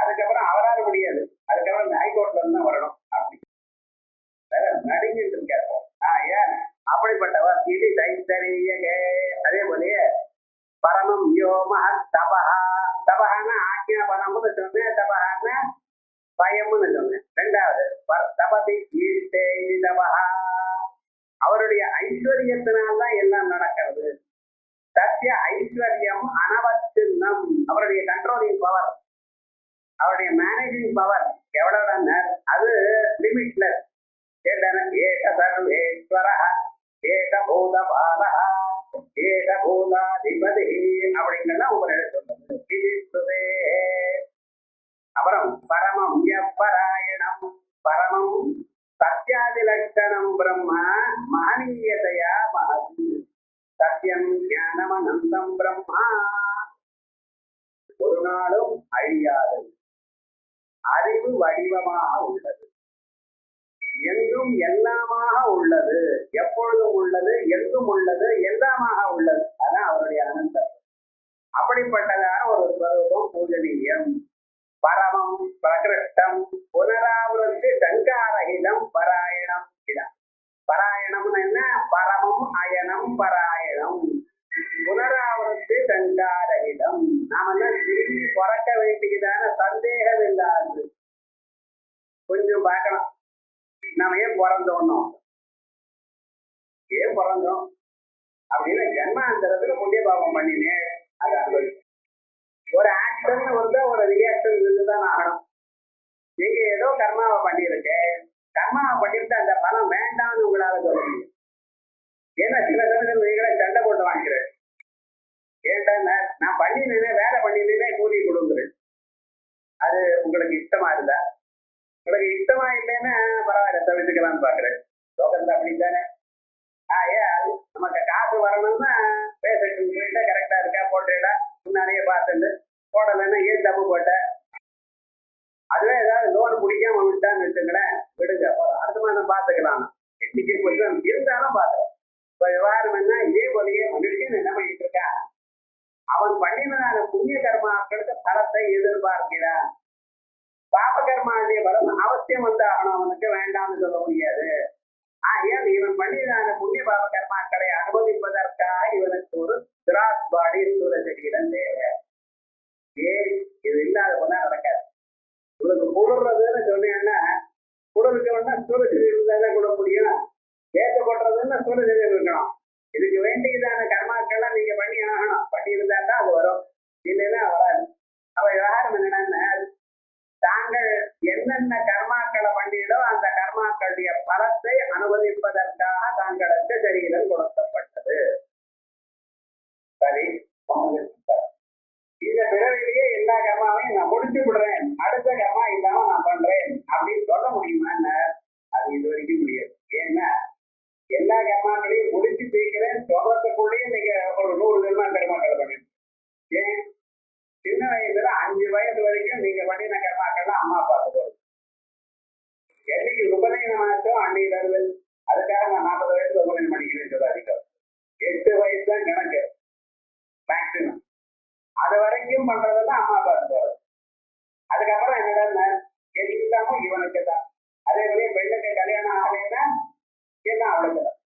அதுக்கப்புறம் அவரால் முடியாது. அதுக்கப்புறம் இந்த ஹைகோர்ட்ல இருந்து தான் வரணும். அப்படி நடுங்கிட்டு இருக்காரு. ஏன் அப்படிப்பட்டவர் இது தைத்தறியே. அதே போலயே பரமம் யோம தபஹா. தபஹான்னா ஆக்கியா பரம்னு சொன்னேன், தபஹான்னா பயம்னு சொன்னேன். ரெண்டாவது தபதி தபஹா. அவருடைய ஐஸ்வர்யத்தினால்தான் எல்லாம் நடக்கிறது. சத்திய ஐஸ்வர்யம் அனவச்சின்னம். அவருடைய கண்ட்ரோலிங் பவர், அவருடைய மேனேஜிங் பவர் எவ்வளவு அது லிமிட்லெஸ். ஏக சர்வேஸ்வர ஏக பூத பால ஏக பூதாதிபதி அப்படிங்கிறத ஒரு சொல்றது. அப்புறம் பரமம் எப்பராயணம். பரமம் சத்யாதி லட்சணம் பிரம்ம மகனீயதையா மகதி. சத்தியம் ஞானம் அனந்தம் பிரம்மா. ஒரு நாளும் அழியாதது, அறிவு வடிவமாக உள்ளது, எங்கும் எல்லாமாக உள்ளது, எப்பொழுதும் உள்ளது, எங்கும் உள்ளது, எல்லாமாக உள்ளது. அதான் அவருடைய அனந்தம். அப்படிப்பட்டதான ஒரு ஸ்வரூபம் பூஜனீயம். பரமம் பிரகிருஷ்டம் புனராவருத்தி சங்காரஹிதம் பராயணம். பராயணம் என்ன? பரமம் அயனம் பராயணம். புனராவருத்தி சங்காரஹிதம். நாம திரும்பி பிறக்க வேண்டியதான சந்தேகம் இல்லாது கொஞ்சம் பார்க்கலாம். நாம ஏன் பிறந்தோம் அப்படின்னு ஜன்மாந்தரத்துல புண்ணிய பாவம் பண்ணினேன். அது அனுபவிச்சு ஒரு ஆக்ஷன் வந்து ஒரு ரியாக்ஷன் இருந்துதான் ஆகணும். நீங்க ஏதோ கர்மாவை பண்ணியிருக்கேன், கர்மாவை பண்ணிட்டு அந்த பணம் வேண்டாம்னு உங்களால சொல்ல முடியும். ஏன்னா சில சமயத்தில் நீங்களே சண்டை போட்டு வாங்கிறேன். ஏன்டா நான் பண்ணினேன், வேலை பண்ணினே கூலி கொடுக்குறேன். அது உங்களுக்கு இஷ்டமா இருந்தா, உங்களுக்கு இஷ்டமா இல்லைன்னா பரவாயில்ல தவிர்த்துக்கலாம்னு பாக்குறேன். லோகத்துல அப்படித்தானே. ஏன் நமக்கு காசு வரணும்னா பேசிட்டு போயிட்டா கரெக்டா இருக்கா போட்டேடா முன்னாடியே பார்த்துட்டு போடலன்னா ஏன் தப்பு போட்ட. அதுவே ஏதாவது லோன் பிடிக்காம விட்டான்னு வச்சுங்களேன், விடுங்க அடுத்த மாதம் பார்த்துக்கலாம். இன்னைக்கு கொஞ்சம் இருந்தாலும் பார்க்கலாம். இப்ப விவகாரம் என்ன, இதே போலயே மனுஷன் என்ன பண்ணிட்டு இருக்கா, அவன் பண்ணினதான புண்ணிய கர்மாக்களுக்கு பலத்தை எதிர்பார்க்கிறான். பாப கர்மாவுடைய பலம் அவசியம் வந்து ஆகணும், அவனுக்கு வேண்டாம்னு சொல்ல முடியாது. ஆகையால் இவன் பண்ணியதான புண்ணிய பாப கர்மாக்களை அனுபவிப்பதற்காக இவனுக்கு ஒரு திராஸ் பாடி சூழ சரீரம் தேவை. ஏன் இது இல்லாத போனா நடக்காது. உங்களுக்கு குளிர்றதுன்னு சொன்னீங்கன்னா குளிருக்கு வேணா சூழல் இருந்தாதான் குட முடியும். வேசப்படுறதுன்னா சூழல் இருக்கணும். இதுக்கு வேண்டியதான கர்மாக்கள்லாம் நீங்க பண்ணி ஆகணும். பண்ணி இருந்தா தான் அது வரும், இல்லைன்னா வராது. அவ விவகாரம் என்னன்னா, தாங்கள் என்னென்ன கர்மாக்களை பண்ணிடோ அந்த கர்மாக்களுடைய பலத்தை அனுபவிப்பதற்காக தாங்களுக்கு சரீரம் கொடுக்கப்படும். வயசுக்குள்ளேயே நீங்க ஒரு 100 ஜென்மா கர்மாக்களை பண்ணிருக்கீங்க. ஏன் சின்ன வயசுல 5 வயது வரைக்கும் நீங்க பண்ணின கர்மாக்கள்லாம் அம்மா அப்பாவுக்கு போகுது. என்னைக்கு உபநயனமாச்சோ அன்னையில இருந்து, அதுக்காக நான் 40 வயசுல உபநயனம் பண்ணிக்கிறேன்னு சொல்லாதீங்க. 8 வயசு தான் கணக்கு மேக்சிமம். அது வரைக்கும் பண்றதெல்லாம் அம்மா அப்பாவுக்கு போகுது. அதுக்கப்புறம் என்னடா எல்லாமும் இவனுக்கு தான். அதே மாதிரி பெண்ணுக்கு கல்யாணம் ஆகலைன்னா எல்லாம் அவளுக்கு தான்.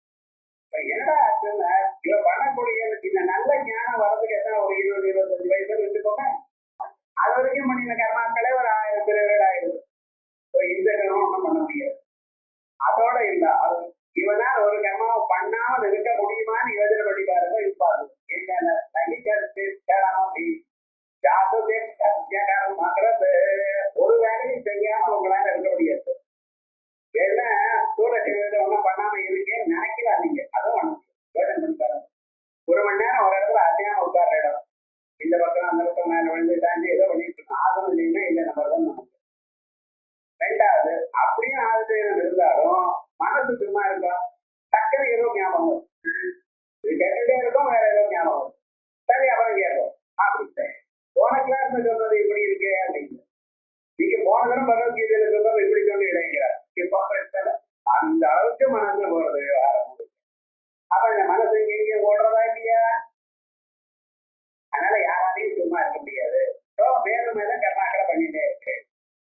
இப்ப என்னடா ஆச்சுன்னா இவன் பண்ணக்கூடிய இந்த நல்ல ஞானம் வர்றதுக்கு எத்தனை ஒரு 20-25 வயசுல வச்சுக்கோங்க. அது வரைக்கும் பண்ணின கர்மாக்களே ஒரு 1000 பிறவிகள் ஆயிடுது. இந்த கர்மம் ஒன்றும் பண்ண முடியாது. அதோட இல்ல இவனால் ஒரு கர்மாவை பண்ணாமல் இருக்க முடியுமான்னு யோசனை பண்ணி பாருங்க. இருப்பாரு ஒரு வேலையும் செய்யாம உங்களால இருக்க முடியாது. ஏன்னா சூழல் ஒன்றும் பண்ணாம இருக்கேன்னு நினைக்கலாதீங்க. அதுவும் யோசனை பண்ணி பாருங்க. 1 மணி நேரம் ஒரு இடத்துல அசையாம உட்கார்ற இடம், இந்த பக்கம் அந்த பக்கம் மேல விழுந்து தாண்டி ஏதோ பண்ணிட்டு இருக்கோம். ஆகணும் இல்லைன்னா இல்லை நம்பர் தான் நமக்கு. ரெண்டாவது, அப்படியும் ஆசிரியர் இருந்தாலும் மனசு சும்மா இருக்கும். டக்குனு ஏதோ ஞாபகம் இது கேட்டுட்டே இருக்கும், வேற ஏதோ ஞாபகம். சரி அப்புறம் கேட்போம். அப்படி போன கிளாஸ் சொல்றது இப்படி இருக்கே அப்படின்னு நீங்க போன தரம் பகவத்கீதையில சொல்றது இப்படி சொல்லி இணைக்கிறார். இப்போ அந்த அளவுக்கு மனசுல போறது ஆரம்பிச்சு. அப்ப இந்த மனசு எங்கேயும் ஓடுறதா இல்லையா? அதனால யாராலையும் சும்மா இருக்க முடியாது. மேலும் மேலும் கர்மாக்களை பண்ணிட்டே இருக்கு.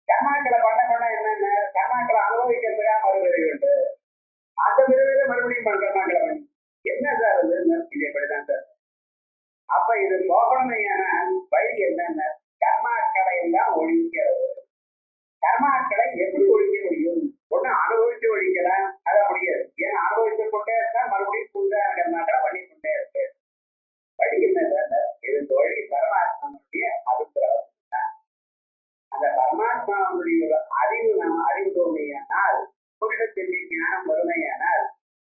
கர்மாக்களை பண்ண என்னென்ன கர்மாக்களை அனுபவிக்கிறதுக்காக மறுபிறவி உண்டு. அந்த பிறவில மறுபடியும் கர்மாக்களை பண்ணி என்ன சார் அது? இது எப்படிதான் சார்? அப்ப இது போகணுமையான வழி என்னென்ன? கர்மாக்களை எல்லாம் ஒழிக்கிறது. கர்மாக்களை எப்படி ஒழிக்க முடியும்? ஒண்ணு அனுபவிச்சு ஒழிக்கலாம், அத முடியாது. ஏன்னா அனுபவிச்சு கொண்டே இருந்தா மறுபடியும் புதுசான கர்மாக்களை பண்ணி கொண்டே இருக்கு. வழி என்ன சார்? இதுக்கு வழி பரமாத்மாவுடைய அபிப்பிராயம். அந்த பரமாத்மாவுடைய அறிவு நாம் அறிந்தோமையானால், புருஷத்திற்கு ஞானம் வறுமையானால்,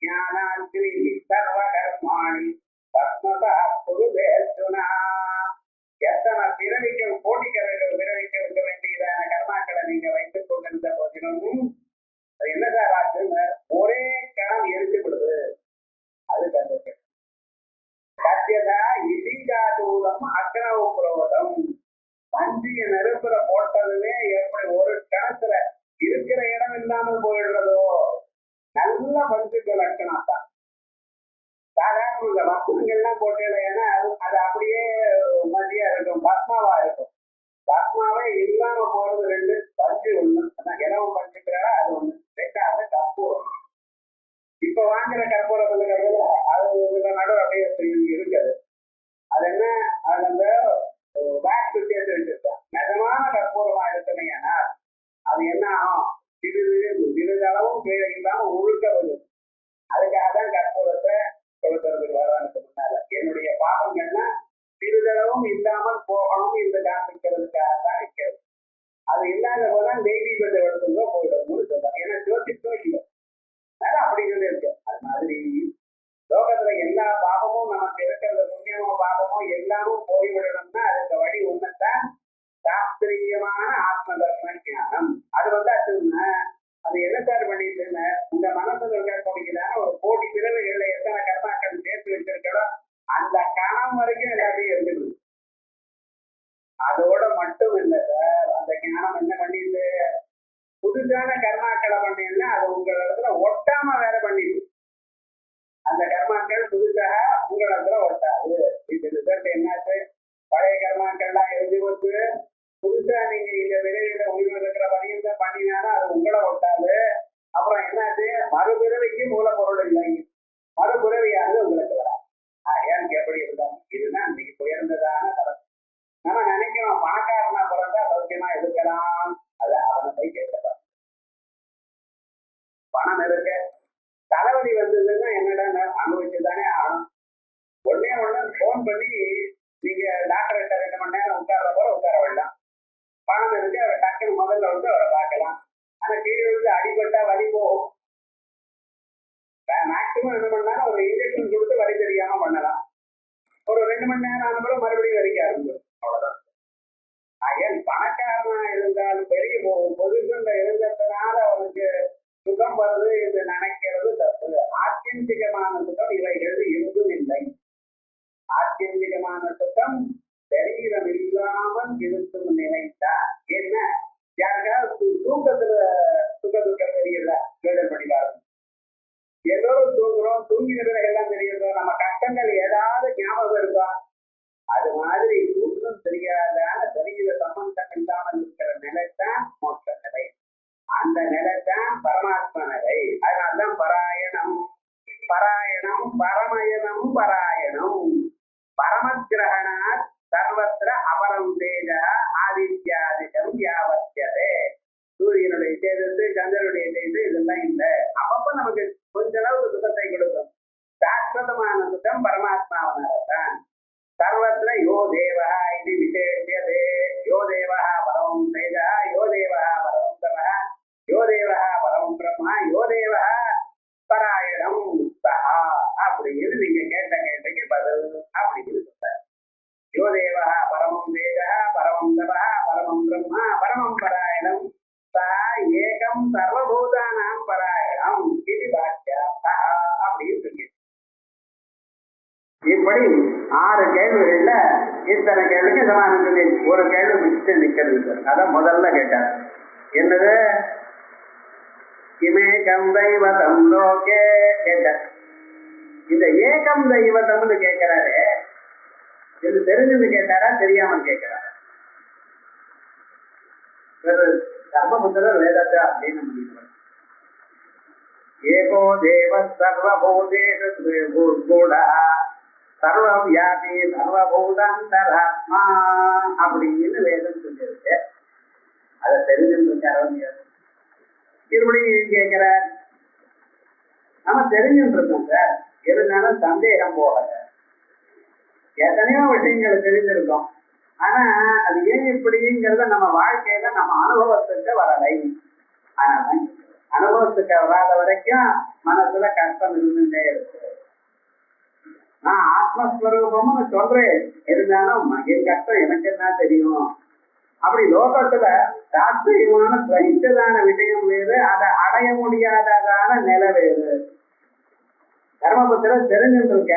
ஞானாத்ரி சர்வ கர்மாணி பத்மதா புருவேசுனா. எத்தனை பிறவிக்க கோடிக்கணக்கில் பிறவிக்க இருக்க வேண்டியதான கர்மாக்களை நீங்க வைத்துக் கொண்டிருந்த போதிலும் அது என்னதான் ஆச்சுன்னு ஒரே கணம் எரிச்சுப்படுது. அது கருத்து சத்தியதா இசைகாதூலம் அக்னவு புரோதம். பஞ்சிய நெருப்புல போட்டதுமே எப்படி ஒரு கணத்துல இருக்கிற இடம் இல்லாமல் போயிடுறதோ, நல்ல பஞ்சுக்கு லட்சணம் தான். சாதாரண இந்த வஸ்துங்கள்லாம் போட்டல, ஏன்னா அது அப்படியே மதியா இருக்கும், பத்மாவா இருக்கும். பத்மாவே இல்லாம போறது 2, பஞ்சு 1. இலவ பஞ்சுக்கிறாரா அது 1. 2வது கற்பூரம். இப்ப வாங்குற கற்பூரத்துல அது நடு அப்படியே இருக்குது. அது என்ன, அது அந்த பேக் சேர்த்து வச்சிருக்கோம். நிஜமான கற்பூரமா இருக்குன்னா அது என்ன ஆகும்? சிறிதளவும் கீழே இல்லாம ஒழுக்க வரும். அதுக்காக தான் கற்பூரத்தை கொடுக்கறதுக்கு வர்றதுக்கு முன்னால என்னுடைய பாவங்கள்னா சிறிதளவும் இல்லாமல் போகணும் என்று காண்பிக்கிறதுக்காக தான் இருக்கிறது. அது இல்லாத போதான் தெய்வீகத்தை எடுத்துங்க போயிடும் சொல்றாங்க. ஏன்னா ஜோதிஷம் இல்லை, அதனால அப்படி சொல்லி இருக்கு. அது மாதிரி லோகத்துல எல்லா பாவமும் நமக்கு இருக்கிறது, புண்ணியமோ பாவமோ எல்லாமும் போய்விடணும்னா அதுக்கு வழி ஒண்ணுத்தான் சாஸ்திரியமான ஆத்ம தர்ம ஞானம். அது வந்தாச்சுன்னா அது என்ன சார் பண்ணிட்டுன்னு உங்க மனசுல இருக்கக்கூடியதான ஒரு கோடி பிறவைகள்ல எத்தனை கர்மாக்கள் சேர்த்து வச்சிருக்கிறோம் அந்த கணம் வரைக்கும் எல்லாத்தையும் இருக்குது. அதோட மட்டும் இல்லை சார், அந்த ஞானம் என்ன பண்ணிட்டு புதுசான கர்மாக்களை பண்ணீங்கன்னா அது உங்க இடத்துல ஒட்டாம வேற பண்ணிடு. அந்த கர்மாக்கள் புதுசாக உங்க இடத்துல ஒட்டாது. இது ரிசல்ட் என்னாச்சு? பழைய கர்மாக்கள்லாம் எழுதி போச்சு. புதுசா நீங்க இந்த விரைவில் உயிரிழக்கிற பணியத்தை பண்ணினாலும் அது உங்களை ஒட்டாது. அப்புறம் என்னாச்சு? மறுபிறவிக்கு மூலப்பொருள் இல்லை, மறுபிறவியானது உங்களுக்கு வராது. ஏன்னு எப்படி இருந்தாங்க? இதுதான் இன்னைக்கு உயர்ந்ததான தரம். நம்ம நினைக்கிறோம் பணக்காரனா பிறந்தா சௌக்கியமா இருக்கலாம். அது அவனை போய் கேட்கலாம். பணம் இருக்கு, தலைவலி வந்ததுன்னா என்னடா அனுபவிச்சுதானே ஆகணும். ஒன்னே போன் பண்ணி நீங்க டாக்டர்கிட்ட 2 மணி நேரம் உட்கார்ற போல உட்கார வேண்டாம். பணம் இருக்கு, அவரை டக்குன்னு முதல்ல அவரை பார்க்கலாம். ஆனா கீழே இருந்து அடிபட்டா வலி போகும். மேக்சிமம் என்ன பண்ணாலும் ஒரு இன்ஜெக்ஷன் கொடுத்து வலி தெரியாம பண்ணலாம். ஒரு 2 மணி நேரம் ஆன பிறகு மறுபடியும் வலிக்க ஆரம்பிக்கும். அவ்வளவுதான். ஏன் பணக்காரனா இருந்தாலும் பெரிய பொதுக்குள்ள இருந்ததுனால அவனுக்கு சுகம் வருது என்று நினைக்கிறது தப்பு. ஆத்தியந்திகமான சுகம் இவைகள் எதுவும் இல்லை. காலம் இருக்கும் நிலைத்தான். ஏன்னா யாருக்காவது தூக்கத்துல சுக துக்கம் தெரியல கேடல் படிவாரும். எல்லோரும் தூங்குறோம், தூங்கின பிறகு எல்லாம் தெரியுதோ, நம்ம கஷ்டங்கள் ஏதாவது ஞாபகம் இருக்கா? அது மாதிரி ஒன்றும் தெரியாதான சரீர சம்பந்தம் இல்லாமல் இருக்கிற நிலைத்தான் மோட்ச நிலை. அந்த நிலைத்தான் பரமாத்ம நிலை. அதனால்தான் பராயணம் பராயணம் பரமயணம் பராயணம். பரமகிரகணாத் சர்வத்திர அபரம் தேஜ ஆதித்யாதிகம் வியாபத்தியதே. சூரியனுடைய தேஜஸ், சந்திரனுடைய தேஜஸ் இதெல்லாம் இல்லை. அப்பப்ப நமக்கு கொஞ்ச அளவுக்கு சுகத்தை கொடுக்கும். சாஸ்வதமான சுகம் பரமாத்மாவனால்தான். சர்வத்திர யோ தேவா இது விசேஷியதே. யோ தேவா பரமம் தேஜா, யோ தேவா பரமம் தமः, யோ தேவா பரமம் பிரம்மா, யோ தேவா பராயணம் சஹா அப்படின்னு நீங்க கேட்ட கேட்டக்கு பதில் அப்படின்னு சொல்றாரு. யோ தேவா பரமம் தேஜா, பரமம் தமः, பரமம் பிரம்மா, பரமம் பராயணம் சா ஏகம் சர்வபூதானாம் பராயணம் இது வாக்கியார்த்தா அப்படின்னு சொல்லி. இப்படி 6 கேள்விகள்ல இத்தனை கேள்விக்கு சமாதானம் சொல்லி ஒரு கேள்வி மிச்சம் நிக்கிறது. அதான் முதல்ல கேட்டார். என்னது? கிமேகம் தெய்வதம் லோகே கேட்டார். இந்த ஏகம் தெய்வதம்னு கேட்கிறாரு, இது தெரிஞ்சது கேட்டாரா தெரியாமல் கேட்கிறாரா? தர்மபுத்திரர் வேதத்தை அப்படின்னு முடிக்கிறார். ஏகோ தேவ சர்வபூதேஷு கூடா சர்வவியாபி சர்வபூதாந்தராத்மா அப்படின்னு வேதம் சொல்லியிருக்கு. அதை தெரிஞ்சுருக்காரு. மறுபடியும் கேட்கிறார். நம்ம தெரிஞ்சுட்டு இருக்கோம் சார், இருந்தாலும் சந்தேகம் போகல. எத்தனையோ விஷயங்கள் தெரிஞ்சிருக்கோம், ஆனா அது ஏன் இப்படிங்கிறத நம்ம வாழ்க்கையில நம்ம அனுபவத்துக்கு வரலை. ஆனா அனுபவத்துக்கு வராத வரைக்கும் மனசுல கஷ்டம் இருந்துட்டே இருக்கு. நான் ஆத்மஸ்வரூபம்னு சொல்றேன், இருந்தாலும் என் கஷ்டம் எனக்கு என்ன தெரியும். அப்படி லோகத்துல சாஸ்திரியமான கிரகித்ததான விஷயம் வேறு, அதை அடைய முடியாததான நிலை வேறு. தர்மபுத்திரர் தெரிஞ்சுட்டு இருக்க,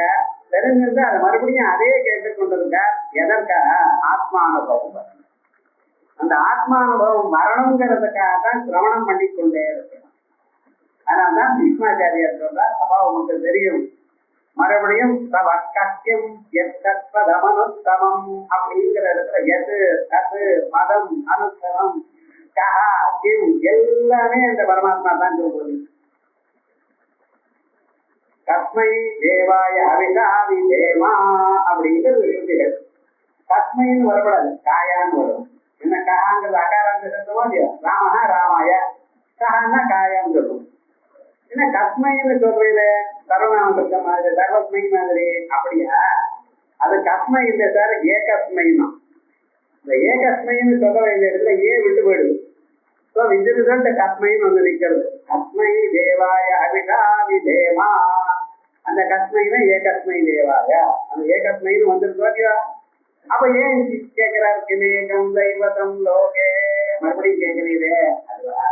தெரிஞ்சிருந்து அதை மறுபடியும் அதே கேட்டுக்கொண்டிருக்க. எதற்காக? ஆத்மானுபவம். அந்த ஆத்மானுபவம் வரணுங்கிறதுக்காக தான் சிரவணம் பண்ணிக்கொண்டே இருக்கணும். அதனால்தான் பீஷ்மாச்சாரியர் சொல்றார், அப்பா உங்களுக்கு தெரியும் மறுபடியும் கஷ்யம் எத்தமனுத்தமம் அப்படிங்கிற இடத்துல எது அது மதம் அனுத்தமம் கஹா கிவ் எல்லாமே அந்த பரமாத்மா தான் சொல்றது. கஸ்மை தேவாய அவிதாவி தேவா அப்படிங்கிறது சொல்லுங்கள். கஸ்மைன்னு வரப்படாது, காயான்னு வரும். என்ன கஹாங்கிறது அகாரத்தை சொல்லுவோம் இல்லையா? ராமஹா ராமாய, கஹான்னா காயான்னு சொல்லுவோம். என்ன கஸ்மைன்னு சொல்றது சர்வநாம மாதிரி சர்வஸ்மை மாதிரி அப்படியா? அது கஸ்மை இல்லை சார், ஏகஸ்மைன்னா. இந்த ஏகஸ்மைன்னு சொல்ல வேண்டிய இடத்துல ஏன் விட்டு போயிடுது. ஸோ விஜயன் கஸ்மைன்னு வந்து நிற்கிறது. கஸ்மை தேவாய அவிதாவி தேவா, அந்த கஸ்மைனா ஏகஸ்மை தேவாய, அந்த ஏகஸ்மைன்னு வந்துருக்கோம் இல்லையா? அப்ப ஏன் கேட்கிறார்? கிமேகம் தெய்வதம் லோகே மறுபடியும் கேட்கிறீரே, அதுவா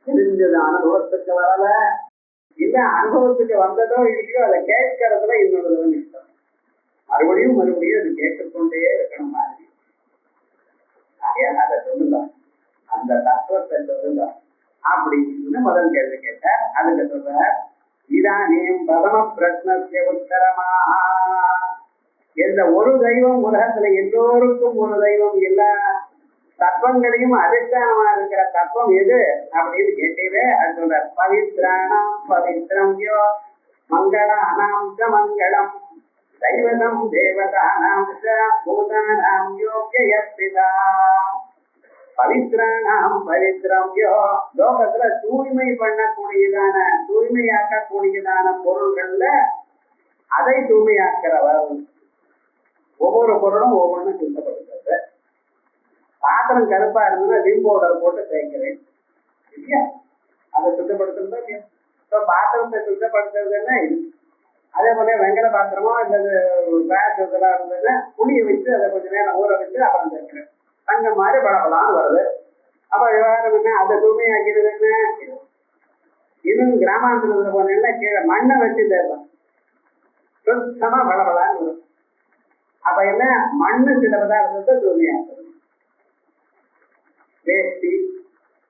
தெரிஞ்சது அனுபவத்துக்கு வரல. இல்ல அனுபவத்துக்கு வந்ததோ இல்லையோ அதை கேட்கறதுல இன்னொரு நிச்சயம். மறுபடியும் மறுபடியும் அது கேட்டுக்கொண்டே இருக்கணும் மாதிரி. அதை சொல்லுங்க, அந்த தத்துவத்தை சொல்லுங்க அப்படின்னு முதல் கேள்வி கேட்ட. அதுக்கு சொல்ற இதானேம் பிரதம பிரச்சனத்தை உத்தரமா. எந்த ஒரு தெய்வம் உலகத்துல எல்லோருக்கும் ஒரு தெய்வம், எல்லா தத்துவங்களையும் அதிஷ்டானமா இருக்கிற தத்துவம் எது அப்படின்னு கேட்டீரு. அது சொல்ற பவித்ராணம் பவித்ரம்யோ மங்களானாம் ச மங்களம் தெய்வதம் தேவதானாம் ச பூதானாம் யோக்யயப்பிதா. பவித்ராணாம் பவித்ரம்யோ, லோகத்துல தூய்மை பண்ணக்கூடியதான தூய்மையாக்கக்கூடியதான பொருள்கள்ல அதை தூய்மையாக்கிறவர். ஒவ்வொரு பொருளும் ஒவ்வொன்றும் சுத்தப்படுத்துறது. பாத்திரம் கருப்பா இருந்ததுன்னா விம் பவுடர் போட்டு தேய்க்கிறேன் இல்லையா? அதை சுத்தப்படுத்துறதா இல்லையா? இப்போ பாத்திரத்தை சுத்தப்படுத்துறதுன்னா இது. அதே போல வெங்கல பாத்திரமோ அல்லது பேஸ் இதெல்லாம் இருந்ததுன்னா புளியை வச்சு அதை கொஞ்சம் நேரம் ஊற வச்சு அப்புறம் தேய்க்கிறேன். அந்த மாதிரி பழப்பலான்னு வருது. அப்ப விவகாரம் என்ன? அதை தூய்மையாக்கிறது என்ன? இன்னும் கிராமாந்தரத்துல போனேன்னா கீழே மண்ணை வச்சு தேய்ப்பேன், சுத்தமா பழப்பலான்னு வரும். அப்ப என்ன மண்ணு சில பதார்த்தத்தை தூய்மையாக்குது. வேஷ்டி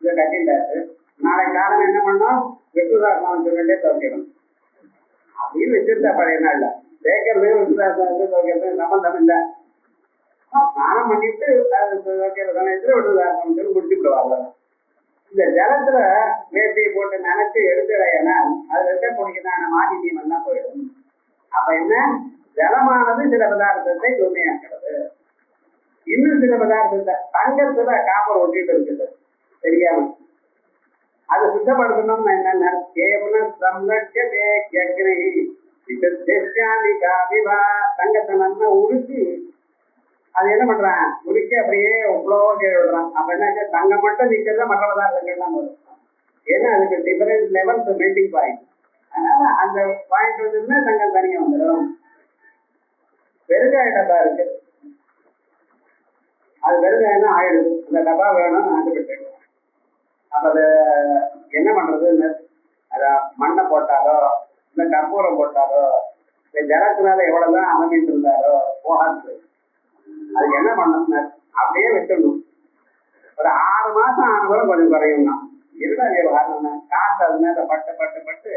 இதை கட்டிட்டாரு, நாளை காலம் என்ன பண்ணோம், விசுவாசம் சொல்லிட்டே துவைக்கணும் அப்படின்னு வச்சிருந்தா பழைய நாள்ல. தேய்க்கிறது விசுவாசம் துவைக்கிறது சம்பந்தம் இல்லை. ஸ்நானம் பண்ணிட்டு துவைக்கிற சமயத்துல விசுவாசம் சொல்லி முடிச்சு விடுவாங்க. இந்த ஜலத்துல வேட்டியை போட்டு நினைச்சு எடுத்துடையனா அதுல இருக்கக்கூடியதான மாலின்யம் எல்லாம் போயிடும். அப்ப என்ன, ஜலமானது சில பதார்த்தத்தை தூய்மையாக்கிறது. இன்னும் சில பதார்த்தத்தை தங்கத்துல காப்பர் ஒட்டிட்டு இருக்குது தெரியாம, அதை சுத்தப்படுத்தணும்னு என்னன்னா தங்கத்தை நல்லா உருக்கி அது என்ன பண்றான், உருக்கி அப்படியே எவ்வளோ விடுறான். அப்ப என்ன தங்கம் மட்டும் நிக்கிறத மற்ற பதார்த்தங்கள்லாம் வரும். ஏன்னா அதுக்கு டிஃபரெண்ட் லெவல்ஸ் மெல்டிங் பாயிண்ட். அதனால அந்த பாயிண்ட் வந்துன்னா தங்கம் தனியா வந்துடும். வெறுங்காய டப்பா இருக்கு, அது வெறுங்காயம்னா ஆயிடுது. அந்த டப்பா வேணும்னு ஆசைப்பட்டு அப்ப அதை என்ன பண்றதுன்னு, அத மண்ணை போட்டாலோ இல்ல கற்பூரம் போட்டாலோ இந்த ஜலத்தினால எவ்வளவுதான் அமைஞ்சிட்டு இருந்தாரோ போகாது. அதுக்கு என்ன பண்ணணும்னு அப்படியே வச்சிடணும். ஒரு 6 மாசம் ஆனவரை கொஞ்சம் குறையும் தான். என்ன விவகாரம்னா காசு அது மேல பட்டு பட்டு பட்டு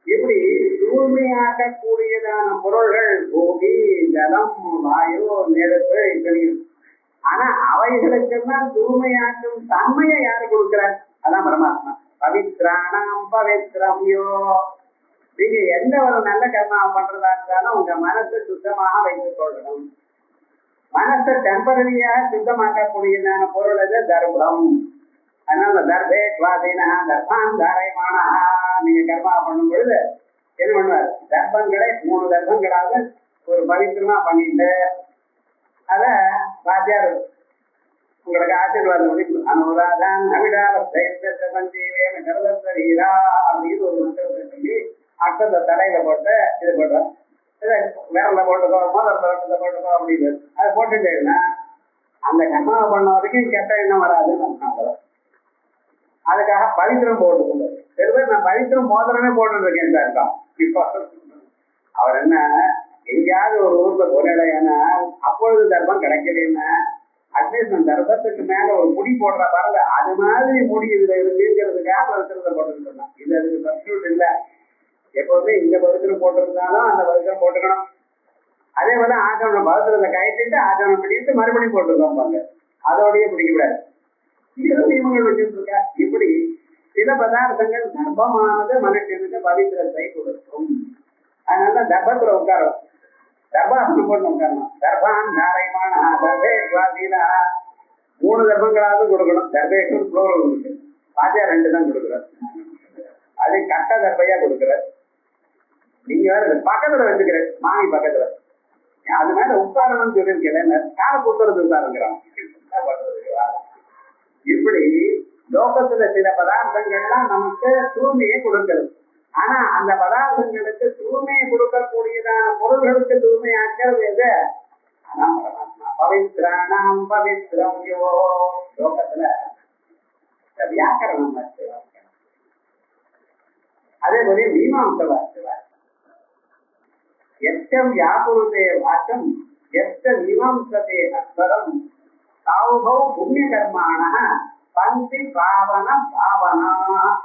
இப்படி தூய்மையாக கூடியதான பொருள்கள் பூமி, ஜலம், வாயு, நெருப்பு இப்படியும். ஆனா அவைகளுக்கெல்லாம் தூய்மையாக்கும் தன்மையை யாரு கொடுக்கிறார்? அதான் பரமாத்மா. பவித்ராணாம் பவித்ரம்யோ. நீங்க எந்த ஒரு நல்ல கர்மா பண்றதா இருந்தாலும் உங்க மனசை சுத்தமாக வைத்துக் கொள்ளணும். மனசை டெம்பரரியாக சுத்தமாக்கக்கூடியதான பொருள் அது தர்மம். அதனால தர்பே சுவாதீனா தர்பான் தாரயமானா. நீங்க கர்மா பண்ணும் பொழுது என்ன பண்ணுவார், தர்ப்பங்களை 3 தர்ப்பங்களாவது ஒரு பவித்திரமா பண்ணிட்டு அத வாத்தியார் உங்களுக்கு ஆசீர்வாதம் முடிக்கும். அனுராதான் அவிடாவீரா அப்படின்னு ஒரு மந்திரத்தை சொல்லி அர்த்தத்தை தலையில போட்டு இது போட்டோம், விரல போட்டுக்கோ, மோதிரத்தை போட்டுக்கோ அப்படின்னு அதை போட்டுட்டேன்னா அந்த கர்மாவை பண்ண வரைக்கும் கெட்ட எண்ணம் வராதுன்னு அர்த்தம். அதுக்காக பவித்திரம் போட்டு பெருமை நான் பவித்திரம் மோதிரமே போட்டு இருக்கேன் சார் தான். இப்போ அவர் என்ன எங்கேயாவது ஒரு ஊர்ல போனா அப்பொழுது தர்ப்பம் கிடைக்கலன்னா அட்லீஸ்ட் அந்த தர்ப்பத்துக்கு மேல ஒரு முடி போடுற பாருங்க, அது மாதிரி முடி இதுல இருக்குங்கிறதுக்காக பவித்திரத்தை போட்டுக்கிட்டு இருந்தான். இது அதுக்கு சப்ஸ்டியூட் இல்லை. எப்பவுமே இந்த பவித்திரம் போட்டிருந்தாலும் அந்த பவித்திரம் போட்டுக்கணும். அதே போல ஆச்சரணம் பவித்திரத்தை கழிச்சுட்டு ஆச்சரணம் பண்ணிட்டு மறுபடியும் போட்டுருக்கோம் பாருங்க, அதோடய பிடிக்கக்கூடாது. நியமங்கள் வச்சுட்டு இருக்கா. இப்படி சில பதார்த்தங்கள் தர்ப்பமானது மனுஷனுக்கு பவித்திரத்தை கொடுக்கும். அதனால தர்ப்பத்துல உட்காரும், தர்பாசனம் போட்டு உட்காரணும். தர்பான் தாரயமான தர்பே சுவாதீனா 3 தர்ப்பங்களாவது கொடுக்கணும். தர்பேஷன் புளோரல் இருக்கு, பாத்தியா 2 தான் கொடுக்குறாரு. அது கட்ட தர்பையா கொடுக்குறாரு. நீங்க வேற பக்கத்துல வச்சுக்கிற மாமி பக்கத்துல அது மேல உட்காரணும்னு சொல்லியிருக்கேன். கால கூட்டுறது உட்காருங்கிறான். இப்படி லோகத்துல சில பதார்த்தங்கள்லாம் நமக்கு தூய்மையை கொடுக்கிறது. ஆனா அந்த பதார்த்தங்களுக்கு தூய்மையை கொடுக்கக்கூடியதான பொருள்களுக்கு தூய்மையாக்கிறது எது? அதான் பரமாத்மா. பவித்ராணாம் பவித்ரம்யோ. லோகத்துல வியாக்கரணம் வாசிவார், அதே போல மீமாம்ச வாசிவார். எச்சம் வியாபுருதே வாக்கம் எச்ச மீமாம்சதே அஸ்வரம் சாவுபௌ புண்ணிய கர்மான பந்தி பாவன பாவனா